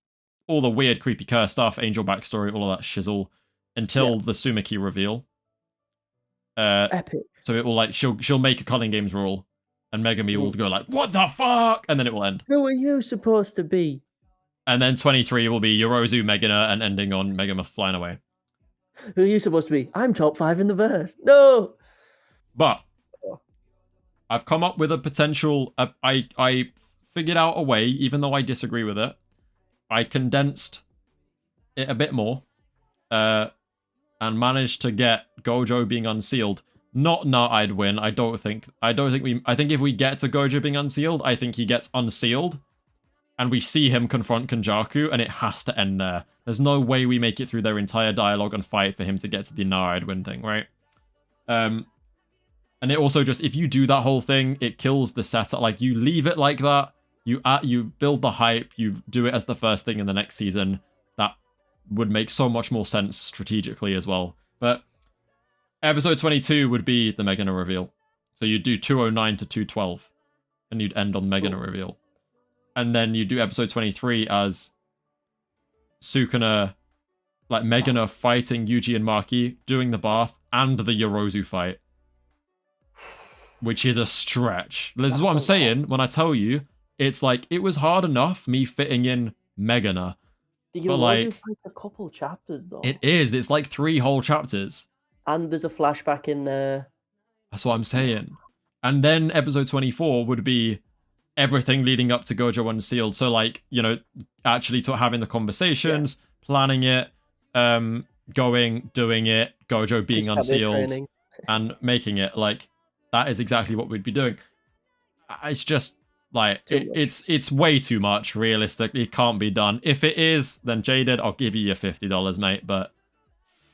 all the weird, creepy curse stuff, angel backstory, all of that shizzle, until the Sumiki reveal. Epic. So it will like she'll make a Culling Games rule, and Megami will go like, "What the fuck?" and then it will end. Who are you supposed to be? And then 23 will be Yorozu, Megana, and ending on Megama flying away. Who are you supposed to be? I'm top 5 in the verse. No. But I've come up with a potential. I figured out a way, even though I disagree with it. I condensed it a bit more, and managed to get Gojo being unsealed. Not I'd win. I think if we get to Gojo being unsealed, I think he gets unsealed, and we see him confront Kenjaku, and it has to end there. There's no way we make it through their entire dialogue and fight for him to get to the I'd win thing, right? And it also just, if you do that whole thing, it kills the setup. Like, you leave it like that, you build the hype, you do it as the first thing in the next season. That would make so much more sense strategically as well. But episode 22 would be the Megana reveal. So you'd do 209 to 212, and you'd end on Megana reveal. And then you do episode 23 as Sukuna, like Megana fighting Yuji and Maki, doing the bath, and the Yorozu fight. Which is a stretch. This is what I'm saying when I tell you, it's like, it was hard enough me fitting in Megana. The Yorozu fight a couple chapters though. It is. It's like 3 whole chapters. And there's a flashback in there. That's what I'm saying. And then episode 24 would be everything leading up to Gojo Unsealed. So, like, you know, actually having the conversations, planning it, going, doing it, Gojo being unsealed, and making it. Like, that is exactly what we'd be doing. It's just, like, it's way too much, realistically. It can't be done. If it is, then Jaded, I'll give you your $50, mate, but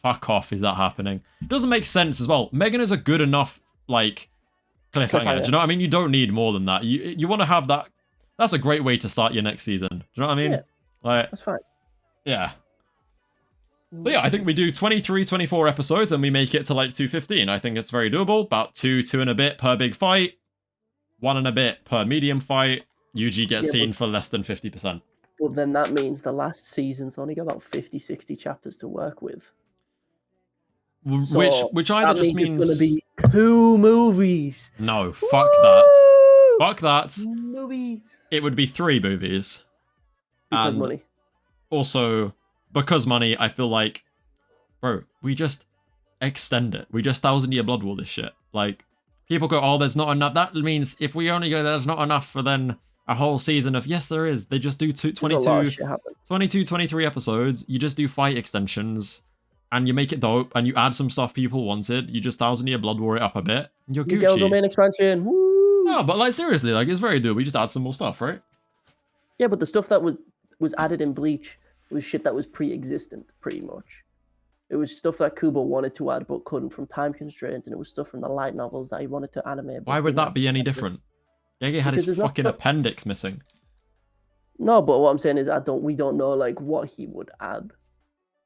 fuck off, is that happening? It doesn't make sense as well. Megan is a good enough, like, cliffhanger. Do you know what I mean? You don't need more than that. You want to have that. That's a great way to start your next season. Do you know what I mean? Yeah, like, that's fine. Yeah. So yeah, I think we do 23, 24 episodes and we make it to like 215. I think it's very doable. About 2 and a bit per big fight. 1 and a bit per medium fight. Yuji gets seen for less than 50%. Well, then that means the last season's only got about 50, 60 chapters to work with. So which either just means it's going to be 2 movies. No, fuck that. Fuck that. Movies. It would be 3 movies. Because money. Also, because money, I feel like, bro, we just extend it. We just 1,000-year Blood War this shit. Like, people go, oh, there's not enough. That means if we only go, there's not enough for then a whole season of, yes, there is. They just do 22, 23 episodes. You just do fight extensions. And you make it dope, and you add some stuff people wanted. You just 1,000-year Blood War it up a bit. And you're Gucci. Go main expansion. Woo! No, but like seriously, like it's very doable. We just add some more stuff, right? Yeah, but the stuff that was added in Bleach was shit that was pre-existent, pretty much. It was stuff that Kubo wanted to add but couldn't from time constraints, and it was stuff from the light novels that he wanted to animate. Why would that be any different? Gege had his fucking appendix missing. No, but what I'm saying is we don't know like what he would add.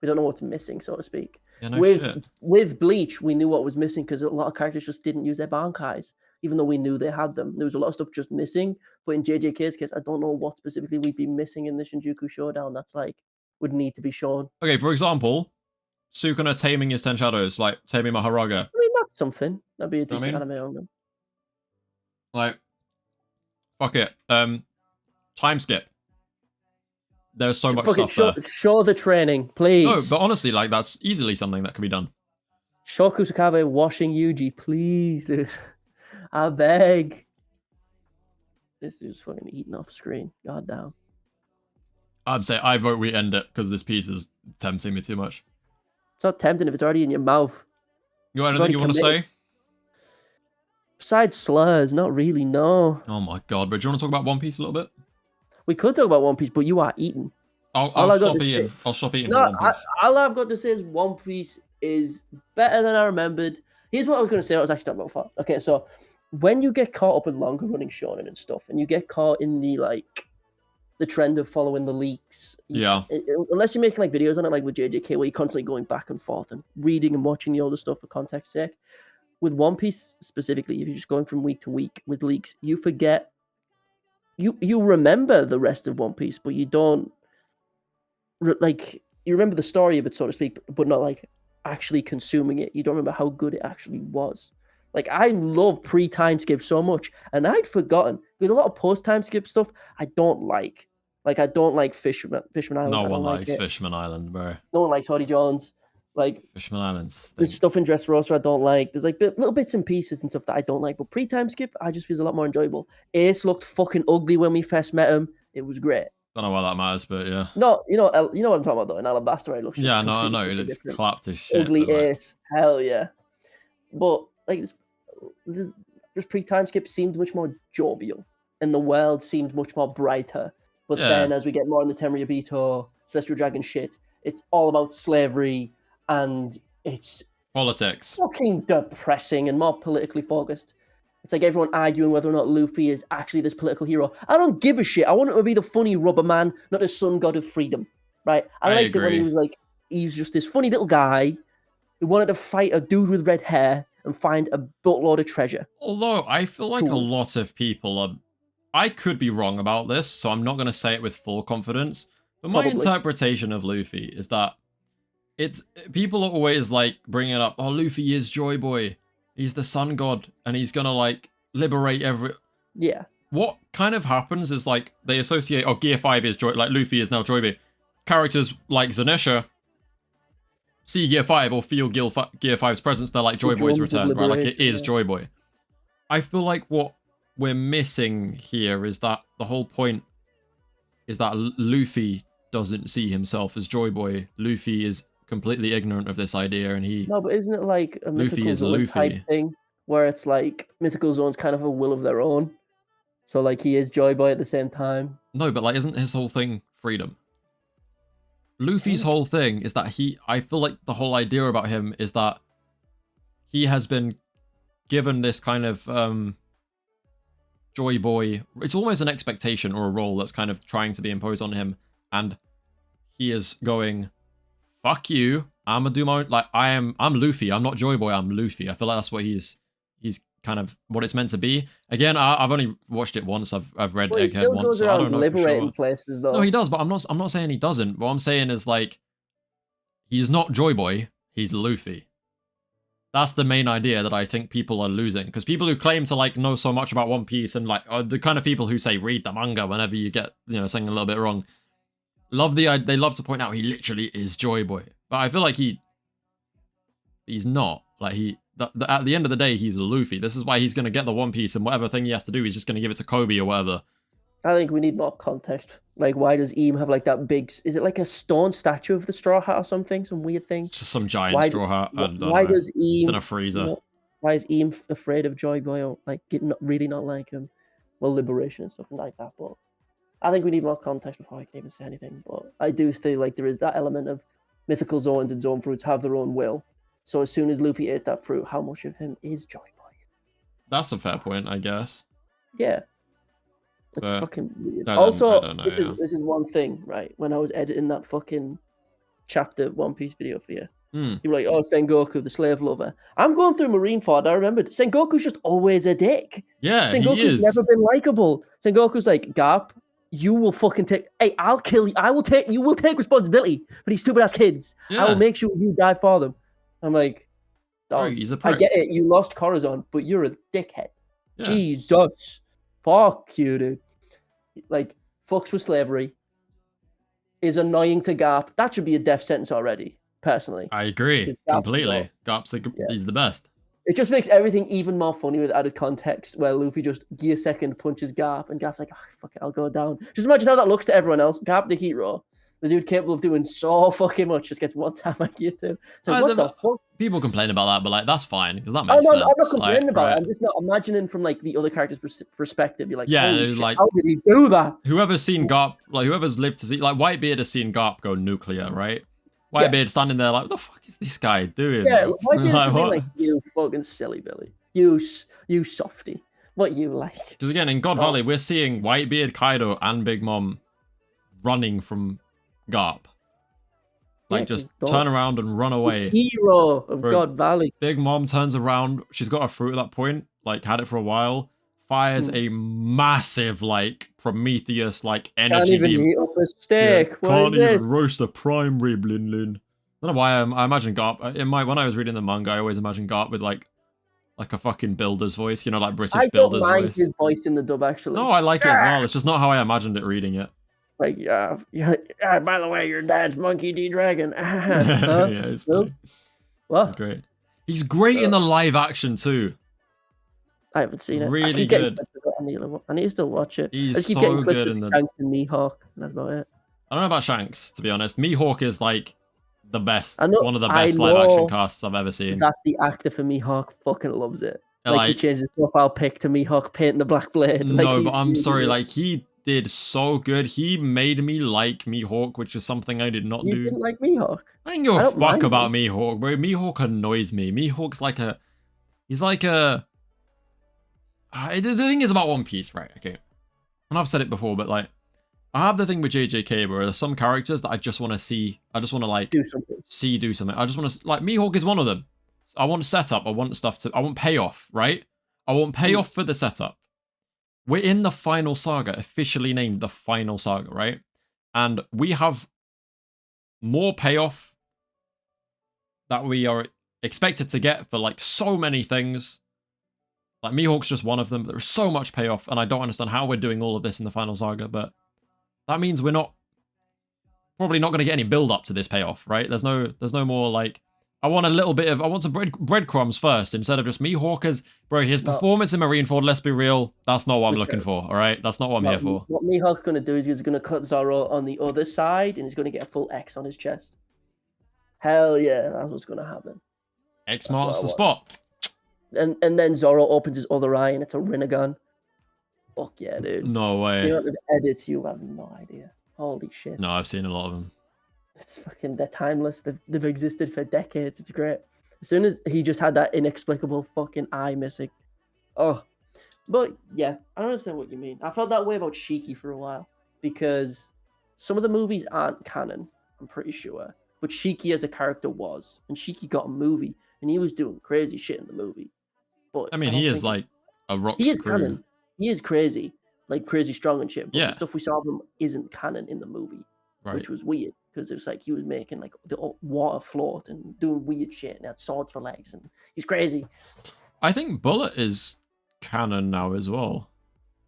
We don't know what's missing, so to speak. Yeah, no shit. With Bleach, we knew what was missing because a lot of characters just didn't use their Bankais, even though we knew they had them. There was a lot of stuff just missing. But in JJK's case, I don't know what specifically we'd be missing in the Shinjuku Showdown that's like would need to be shown. Okay, for example, Sukuna taming his 10 shadows, like taming Maharaga. I mean, that's something. That'd be a decent anime on them. Like, fuck it. Time skip. There's so much stuff there. Show the training, please. No, but honestly, like, that's easily something that can be done. Show Kusakabe washing Yuji, please, dude. I beg. This dude's fucking eating off screen. God damn. I'd say I vote we end it, because this piece is tempting me too much. It's not tempting if it's already in your mouth. You got anything you want to say? Besides slurs, not really, no. Oh my god, but do you want to talk about One Piece a little bit? We could talk about One Piece, but you are eating. I'll stop eating. I'll stop eating for One Piece. All I've got to say is One Piece is better than I remembered. Here's what I was going to say. I was actually talking about. Okay, so when you get caught up in longer running shonen and stuff, and you get caught in the trend of following the leaks, unless you're making like videos on it, like with JJK, where you're constantly going back and forth and reading and watching the older stuff for context sake. With One Piece specifically, if you're just going from week to week with leaks, you forget. You remember the rest of One Piece, but you don't you remember the story of it, so to speak, but not like actually consuming it. You don't remember how good it actually was. Like, I love pre-time skip so much, and I'd forgotten. There's a lot of post-time skip stuff I don't like. Like, I don't like Fishman Island. No one likes Fishman Island, bro. No one likes Hoddy Jones. Like, Fishman Island. There's stuff in Dressrosa I don't like. There's like little bits and pieces and stuff that I don't like. But pre-time skip, I just feels a lot more enjoyable. Ace looked fucking ugly when we first met him. It was great. Don't know why that matters, but yeah. No, you know what I'm talking about though. In Alabasta, it looks just I know. It looks clapped as shit. Ugly Ace, hell yeah. But like this pre-time skip seemed much more jovial, and the world seemed much more brighter. But then, as we get more in the Tenryubito, Celestial Dragon shit, it's all about slavery and it's politics. Fucking depressing and more politically focused. It's like everyone arguing whether or not Luffy is actually this political hero. I don't give a shit. I want him to be the funny rubber man, not the sun god of freedom, right? I liked it when he was just this funny little guy who wanted to fight a dude with red hair and find a boatload of treasure. Although I feel like a lot of people are... I could be wrong about this, so I'm not going to say it with full confidence. But my interpretation of Luffy is that people are always like bringing up, oh, Luffy is Joy Boy. He's the sun god, and he's gonna like liberate every. Yeah. What kind of happens is like they associate, Gear 5 is Joy, like Luffy is now Joy Boy. Characters like Zanisha see Gear 5 or feel Gear 5's presence, they're like Joy Boy's return, right? Like it is Joy Boy. I feel like what we're missing here is that the whole point is that Luffy doesn't see himself as Joy Boy. Luffy is completely ignorant of this idea, and he... No, but isn't it like a Mythical Zone type thing, where it's like Mythical Zone's kind of a will of their own? So like he is Joy Boy at the same time? No, but like isn't his whole thing freedom? Luffy's whole thing is that I feel like the whole idea about him is that he has been given this kind of Joy Boy... It's almost an expectation or a role that's kind of trying to be imposed on him, and he is going... Fuck you! I'm gonna do my own. Like I'm Luffy. I'm not Joy Boy. I'm Luffy. I feel like that's what he's kind of what it's meant to be. Again, I've only watched it once. I've read Egghead once. So I don't know liberating for sure. Places though. No, he does, but I'm not saying he doesn't. What I'm saying is like he's not Joy Boy. He's Luffy. That's the main idea that I think people are losing, because people who claim to like know so much about One Piece and like are the kind of people who say read the manga whenever you get something a little bit wrong. They love to point out he literally is Joy Boy, but I feel like he's not. Like at the end of the day, he's Luffy. This is why he's gonna get the One Piece, and whatever thing he has to do, he's just gonna give it to Kobe or whatever. I think we need more context. Like, why does Eam have like that big? Is it like a stone statue of the Straw Hat or something? Some weird thing. Just some giant straw hat. Why does Eam? It's in a freezer. Why is Eam afraid of Joy Boy or like really not like him? Well, liberation and stuff like that, but. I think we need more context before I can even say anything, but I do feel like there is that element of mythical zones and zone fruits have their own will. So as soon as Luffy ate that fruit, how much of him is Joy Boy? That's a fair point, I guess. Yeah. It's fucking weird. Also, this is one thing, right? When I was editing that fucking chapter One Piece video for you, you were like, oh, Sengoku, the slave lover. I'm going through Marineford, I remembered. Sengoku's just always a dick. Yeah, Sengoku's never been likable. Sengoku's like, Garp, you will fucking take... Hey, I'll kill you. You will take responsibility for these stupid-ass kids. Yeah. I will make sure you die for them. I'm like, dog, he's a prick. I get it. You lost Corazon, but you're a dickhead. Yeah. Jesus. Fuck you, dude. Like, fucks with slavery. Is annoying to Garp. That should be a death sentence already, personally. I agree. Completely. Garp's he's the best. It just makes everything even more funny with added context, where Luffy just gear second punches Garp, and Garp's like, oh, fuck it, I'll go down. Just imagine how that looks to everyone else. Garp the hero, The dude capable of doing so fucking much just gets one time IQ too. So what the fuck? People complain about that, but like that's fine because that makes sense. I'm not complaining about right? it. I'm just not imagining from like the other character's perspective. You're like, yeah, holy shit, like how did he do that? Whoever's seen Garp, like whoever's lived to see, like Whitebeard has seen Garp go nuclear, right? Whitebeard standing there like, what the fuck is this guy doing? Yeah, Whitebeard like, should be like, you fucking silly Billy, you softy. What you like? Because again, in God Valley, we're seeing Whitebeard, Kaido, and Big Mom running from Garp. Like, just turn around and run away. The hero of God Valley. Big Mom turns around. She's got a fruit at that point. Like, had it for a while. Fires a massive, like, Prometheus, like, energy beam. Can't even eat up a steak. Yeah, can't even roast a prime rib, Lin Lin. I don't know why I imagine Garp. When I was reading the manga, I always imagined Garp with, like a fucking builder's voice. You know, like British builder's voice. I don't mind his voice in the dub, actually. No, I like it as well. It's just not how I imagined it reading it. Like, yeah, by the way, your dad's Monkey D. Dragon. Yeah, it's funny. Well, he's great. He's great in the live action too. I haven't seen it. Really good. I need to still watch it. He's so good in the Shanks and Mihawk. That's about it. I don't know about Shanks, to be honest. Mihawk is like the best, one of the best live action casts I've ever seen. That the actor for Mihawk fucking loves it. Like he changed his profile pic to Mihawk painting the black blade. No, but I'm sorry, like he did so good. He made me like Mihawk, which is something I did not do. You didn't like Mihawk? I didn't give a fuck about Mihawk, bro. Mihawk annoys me. Mihawk's like a... He's like a... the thing is about One Piece, right? Okay. And I've said it before, but like... I have the thing with JJK where there's some characters that I just want to see. I just want to like... do something. I just want to... Like, Mihawk is one of them. I want setup. I want stuff to... I want payoff, right? I want payoff for the setup. We're in the final saga, officially named the final saga, right? And we have more payoff that we are expected to get for like so many things. Like Mihawk's just one of them. There's so much payoff, and I don't understand how we're doing all of this in the final saga, but that means we're probably not going to get any build up to this payoff, right? There's no more like... I want some breadcrumbs first instead of just Mihawk as... Bro, his performance in Marineford, let's be real, that's not what I'm looking for, all right? That's not what I'm here for. What Mihawk's going to do is he's going to cut Zoro on the other side and he's going to get a full X on his chest. Hell yeah, that's what's going to happen. X marks the spot. And then Zoro opens his other eye and it's a Rinnegan. Fuck yeah, dude. No way. You know the edits, you have no idea. Holy shit. No, I've seen a lot of them. It's fucking, they're timeless. They've existed for decades. It's great. As soon as he just had that inexplicable fucking eye missing. Oh. But yeah, I understand what you mean. I felt that way about Shiki for a while. Because some of the movies aren't canon, I'm pretty sure. But Shiki as a character was. And Shiki got a movie. And he was doing crazy shit in the movie. But I mean, he is like a rock. He is canon. He is crazy. Like crazy strong and shit. But yeah. The stuff we saw of him isn't canon in the movie. Right. Which was weird. Because it was like he was making like the water float and doing weird shit and had swords for legs and he's crazy. I think Bullet is canon now as well.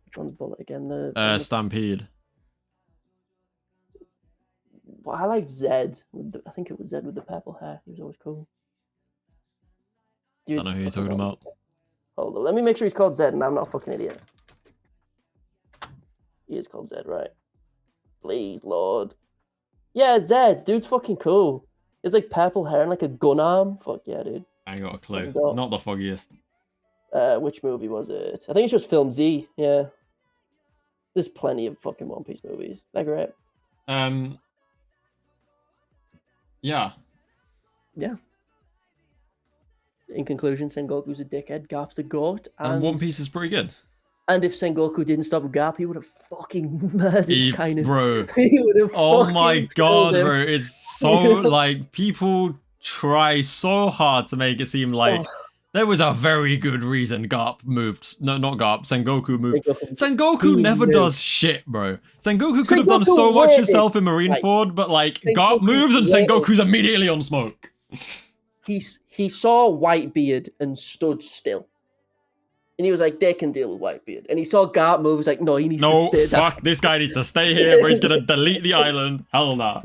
Which one's Bullet again? The Stampede. Well, I like Zed. I think it was Zed with the purple hair. He was always cool. I don't know who you're talking about. Hold on, let me make sure he's called Zed and I'm not a fucking idiot. He is called Zed, right? Please, Lord. Yeah, Zed. Dude's fucking cool. It's like purple hair and like a gun arm. Fuck yeah, dude. I ain't got a clue. Not the foggiest. Which movie was it? I think it's just Film Z. Yeah. There's plenty of fucking One Piece movies. They're great. Yeah. Yeah. In conclusion, Sengoku's a dickhead, Garp's a goat, and One Piece is pretty good. And if Sengoku didn't stop Garp, he would have fucking murdered kind of. Bro. He would have oh my god, bro. It's so like people try so hard to make it seem like there was a very good reason Garp moved. No, not Garp. Sengoku moved. Sengoku never does shit, bro. Sengoku could have done so much himself in Marineford, but like Garp moves and Sengoku's immediately on smoke. He saw Whitebeard and stood still. And he was like, they can deal with Whitebeard. And he saw Garp move. He was like, no, he needs to stay there. No, fuck, this guy needs to stay here, or he's going to delete the island. Hell nah.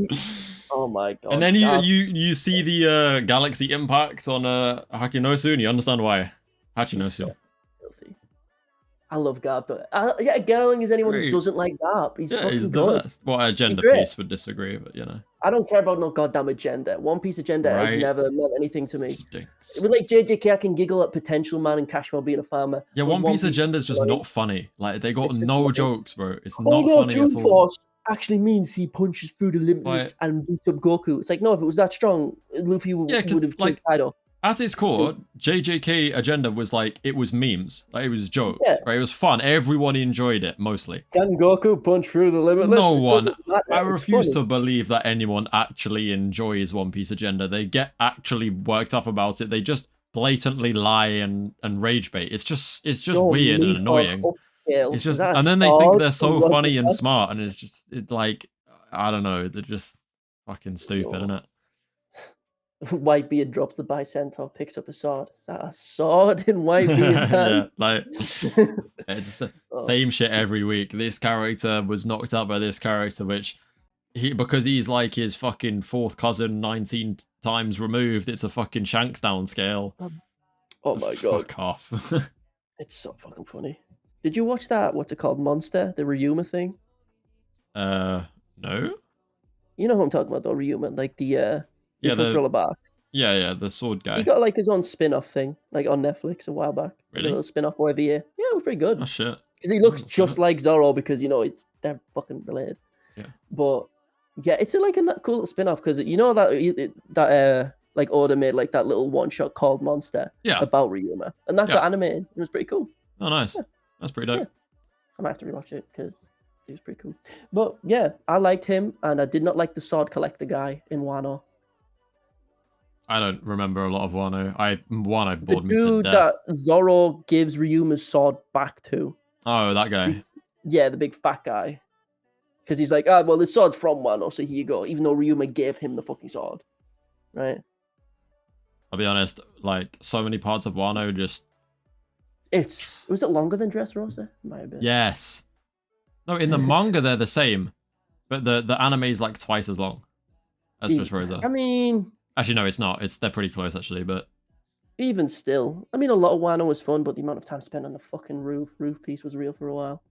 Oh my god. And then you see the galaxy impact on Hachinosu, and you understand why. Hachinosu. I love Garp. Yeah, Gerling is anyone Great. who doesn't like Garp. He's fucking he's the good. best. Well, a gender piece would disagree, but you know. I don't care about no goddamn agenda. One Piece agenda has never meant anything to me. Stinks. With like JJK, I can giggle at Potential Man and Cashmore being a farmer. Yeah, One Piece agenda is just not funny. Like they got no jokes, bro. It's not funny June at all. Force actually means he punches through the limitless and beats up Goku. It's like, no, if it was that strong, Luffy would have killed Kaido. At its core, JJK agenda was like, it was memes. Like, it was jokes, right? It was fun. Everyone enjoyed it, mostly. Can Goku punch through the limitless? No one. I refuse to believe that anyone actually enjoys One Piece agenda. They get actually worked up about it. They just blatantly lie and rage bait. It's just weird and annoying. It's just, and then they think they're so funny and smart, and it's like, I don't know, they're just fucking stupid, isn't it? Whitebeard drops the Bicentaur, picks up a sword. Is that a sword in Whitebeard's hand? Yeah, like it's the same shit every week. This character was knocked out by this character, which because he's like his fucking fourth cousin 19 times removed, it's a fucking Shanks down scale. Oh my god. Fuck off. It's so fucking funny. Did you watch that, what's it called, Monster? The Ryuma thing? No. You know who I'm talking about though, Ryuma, like the Thriller Bark. Yeah, the sword guy. He got like his own spin-off thing, like on Netflix a while back. Really? A little spin-off every year. Yeah, it was pretty good. Oh shit. Because he looks just like Zoro because, you know, they're fucking related. Yeah. But yeah, it's like a cool little spin-off because you know that like Oda made like that little one-shot called Monster about Ryuma. And that got animated. It was pretty cool. Oh, nice. Yeah. That's pretty dope. Yeah. I might have to rewatch it because it was pretty cool. But yeah, I liked him and I did not like the sword collector guy in Wano. I don't remember a lot of Wano. Wano bored me to death. The dude that Zoro gives Ryuma's sword back to. Oh, that guy. Yeah, the big fat guy. Because he's like, well, this sword's from Wano, so here you go. Even though Ryuma gave him the fucking sword. Right? I'll be honest, like, so many parts of Wano just... Was it longer than Dressrosa? Might have been. Yes. No, in the manga, they're the same. But the anime is like twice as long as Dressrosa. I mean... Actually, no, it's not. They're pretty close, actually, but... Even still. I mean, a lot of Wano was fun, but the amount of time spent on the fucking roof piece was real for a while.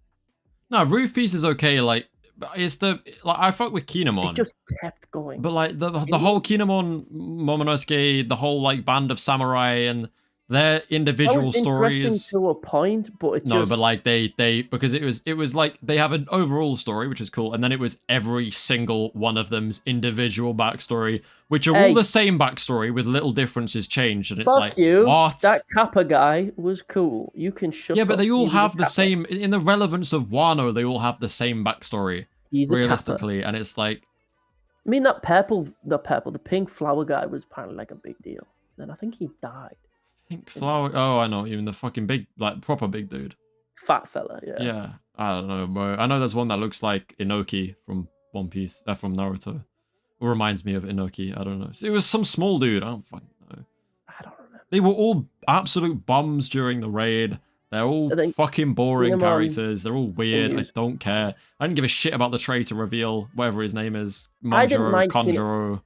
No, roof piece is okay, like, it's I fuck with Kinemon. It just kept going. But, like, the whole Kinemon, Momonosuke, the whole, like, band of samurai and their individual stories. Interesting to a point, but but like they because it was like they have an overall story, which is cool, and then it was every single one of them's individual backstory, which are all the same backstory with little differences changed, and it's like, what? That Kappa guy was cool. You can shut up. Yeah, but they all have the same in the relevance of Wano. They all have the same backstory. He's realistically, and it's like, I mean, the pink flower guy was apparently like a big deal. Then I think he died. Pink flower. Oh, I know. Even the fucking big, like proper big dude. Fat fella, yeah. Yeah, I don't know, bro. I know there's one that looks like Inoki from One Piece, from Naruto. It reminds me of Inoki. I don't know. It was some small dude. I don't fucking know. I don't remember. They were all absolute bums during the raid. They're all fucking boring characters. They're all weird. I don't care. I didn't give a shit about the traitor reveal, whatever his name is. Manjuro, Kanjuro.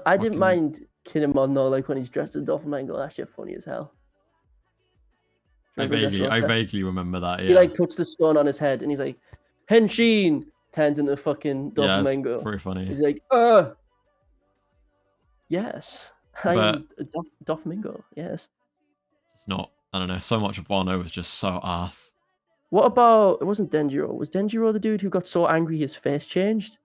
I didn't mind Kinemon though, like when he's dressed as Doflamingo. That shit funny as hell. I vaguely remember that. Yeah. He like puts the stone on his head and he's like, Henshin, turns into fucking Doflamingo. Yeah, it's pretty funny. He's like, yes, I'm Doflamingo. Yes. It's not. I don't know. So much of Wano was just so ass. What about? It wasn't Denjiro. Was Denjiro the dude who got so angry his face changed?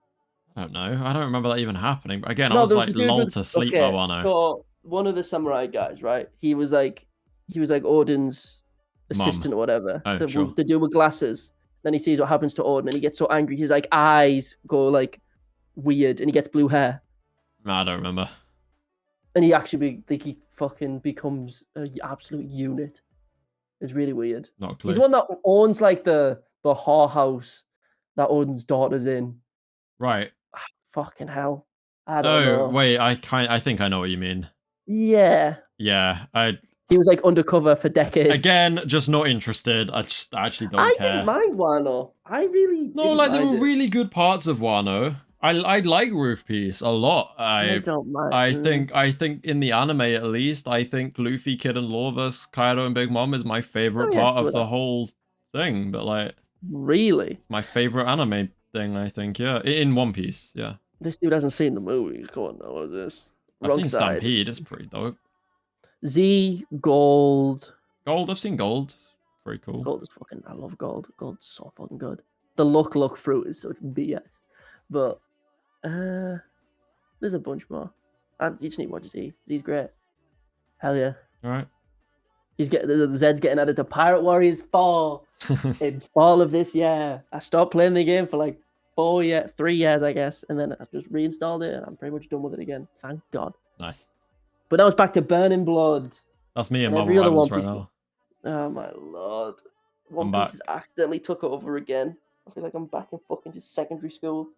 I don't know. I don't remember that even happening. But again, I was like lulled to sleep by Wano. So one of the samurai guys, right? He was like Odin's assistant or whatever. Oh, sure. The dude with glasses. Then he sees what happens to Odin and he gets so angry. His like eyes go like weird and he gets blue hair. No, I don't remember. And he actually he fucking becomes an absolute unit. It's really weird. Not clear. He's the one that owns like the whorehouse that Odin's daughter's in. Right. Fucking hell. I don't know. Wait, I think I know what you mean. Yeah. Yeah, He was like undercover for decades. Again, just not interested. I actually don't care. I didn't mind Wano. I really there were really good parts of Wano. I like Roof Piece a lot. I don't mind. I think in the anime at least, I think Luffy, Kid and Law vs. Kaido and Big Mom is my favorite part of the whole thing, but like, really, my favorite anime thing. I think, yeah, in One Piece, yeah. This dude hasn't seen the movies. Come on, now, what is this? I've seen Stampede. It's pretty dope. Z, Gold. Gold. I've seen Gold. Pretty cool. Gold is fucking. I love Gold. Gold's so fucking good. The Luck fruit is such BS, but there's a bunch more. You just need to watch Z. Z's great. Hell yeah. All right. Zed's getting added to Pirate Warriors 4 in fall of this year. I stopped playing the game for like 3 years, I guess, and then I just reinstalled it, and I'm pretty much done with it again. Thank God. Nice. But now it's back to Burning Blood. That's me and Marvel Rivals right now. Oh my lord. One Piece has accidentally took over again. I feel like I'm back in fucking just secondary school.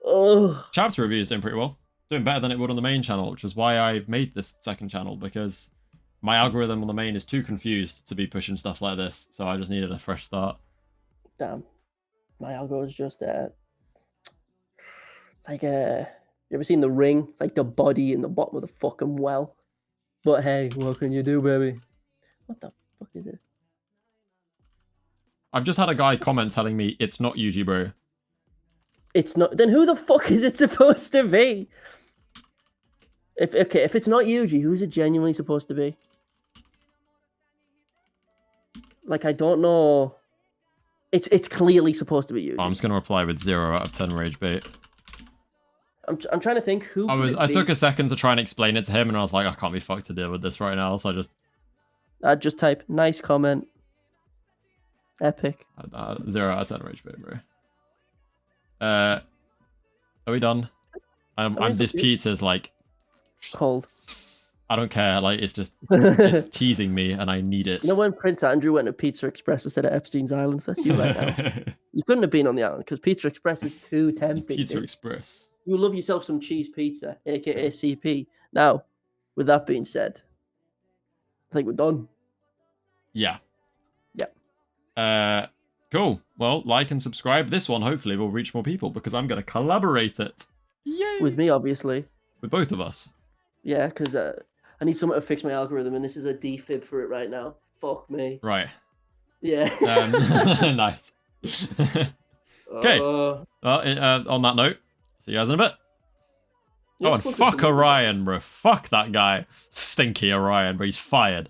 Ugh. Chapter review is doing pretty well. Doing better than it would on the main channel, which is why I've made this second channel, because my algorithm on the main is too confused to be pushing stuff like this, so I just needed a fresh start. Damn. My algo is just it's like you ever seen The Ring? It's like the body in the bottom of the fucking well. But hey, what can you do, baby? What the fuck is this? I've just had a guy comment telling me it's not Yuji, bro. It's not. Then who the fuck is it supposed to be? If it's not Yuji, who's it genuinely supposed to be? Like, I don't know. It's clearly supposed to be Yuji. I'm just gonna reply with 0 out of 10 rage bait. I'm trying to think who. I took a second to try and explain it to him, and I was like, I can't be fucked to deal with this right now, so I'd just type nice comment. Epic. 0 out of 10 rage bait, bro. Are we done? This pizza's like cold. I don't care. Like, it's just it's teasing me, and I need it. You know when Prince Andrew went to Pizza Express instead of Epstein's Island? That's you right now. You couldn't have been on the island because Pizza Express is too tempting. Pizza Express. You love yourself some cheese pizza, aka CP. Now, with that being said, I think we're done. Yeah. Yeah. Cool. Well, like and subscribe. This one hopefully will reach more people because I'm going to collaborate it. Yay! With me, obviously. With both of us. Yeah, because I need someone to fix my algorithm, and this is a defib for it right now. Fuck me. Right. Yeah. Nice. Okay. Well, on that note, see you guys in a bit. Oh, and fuck Orion, bro. Fuck that guy. Stinky Orion, bro. He's fired.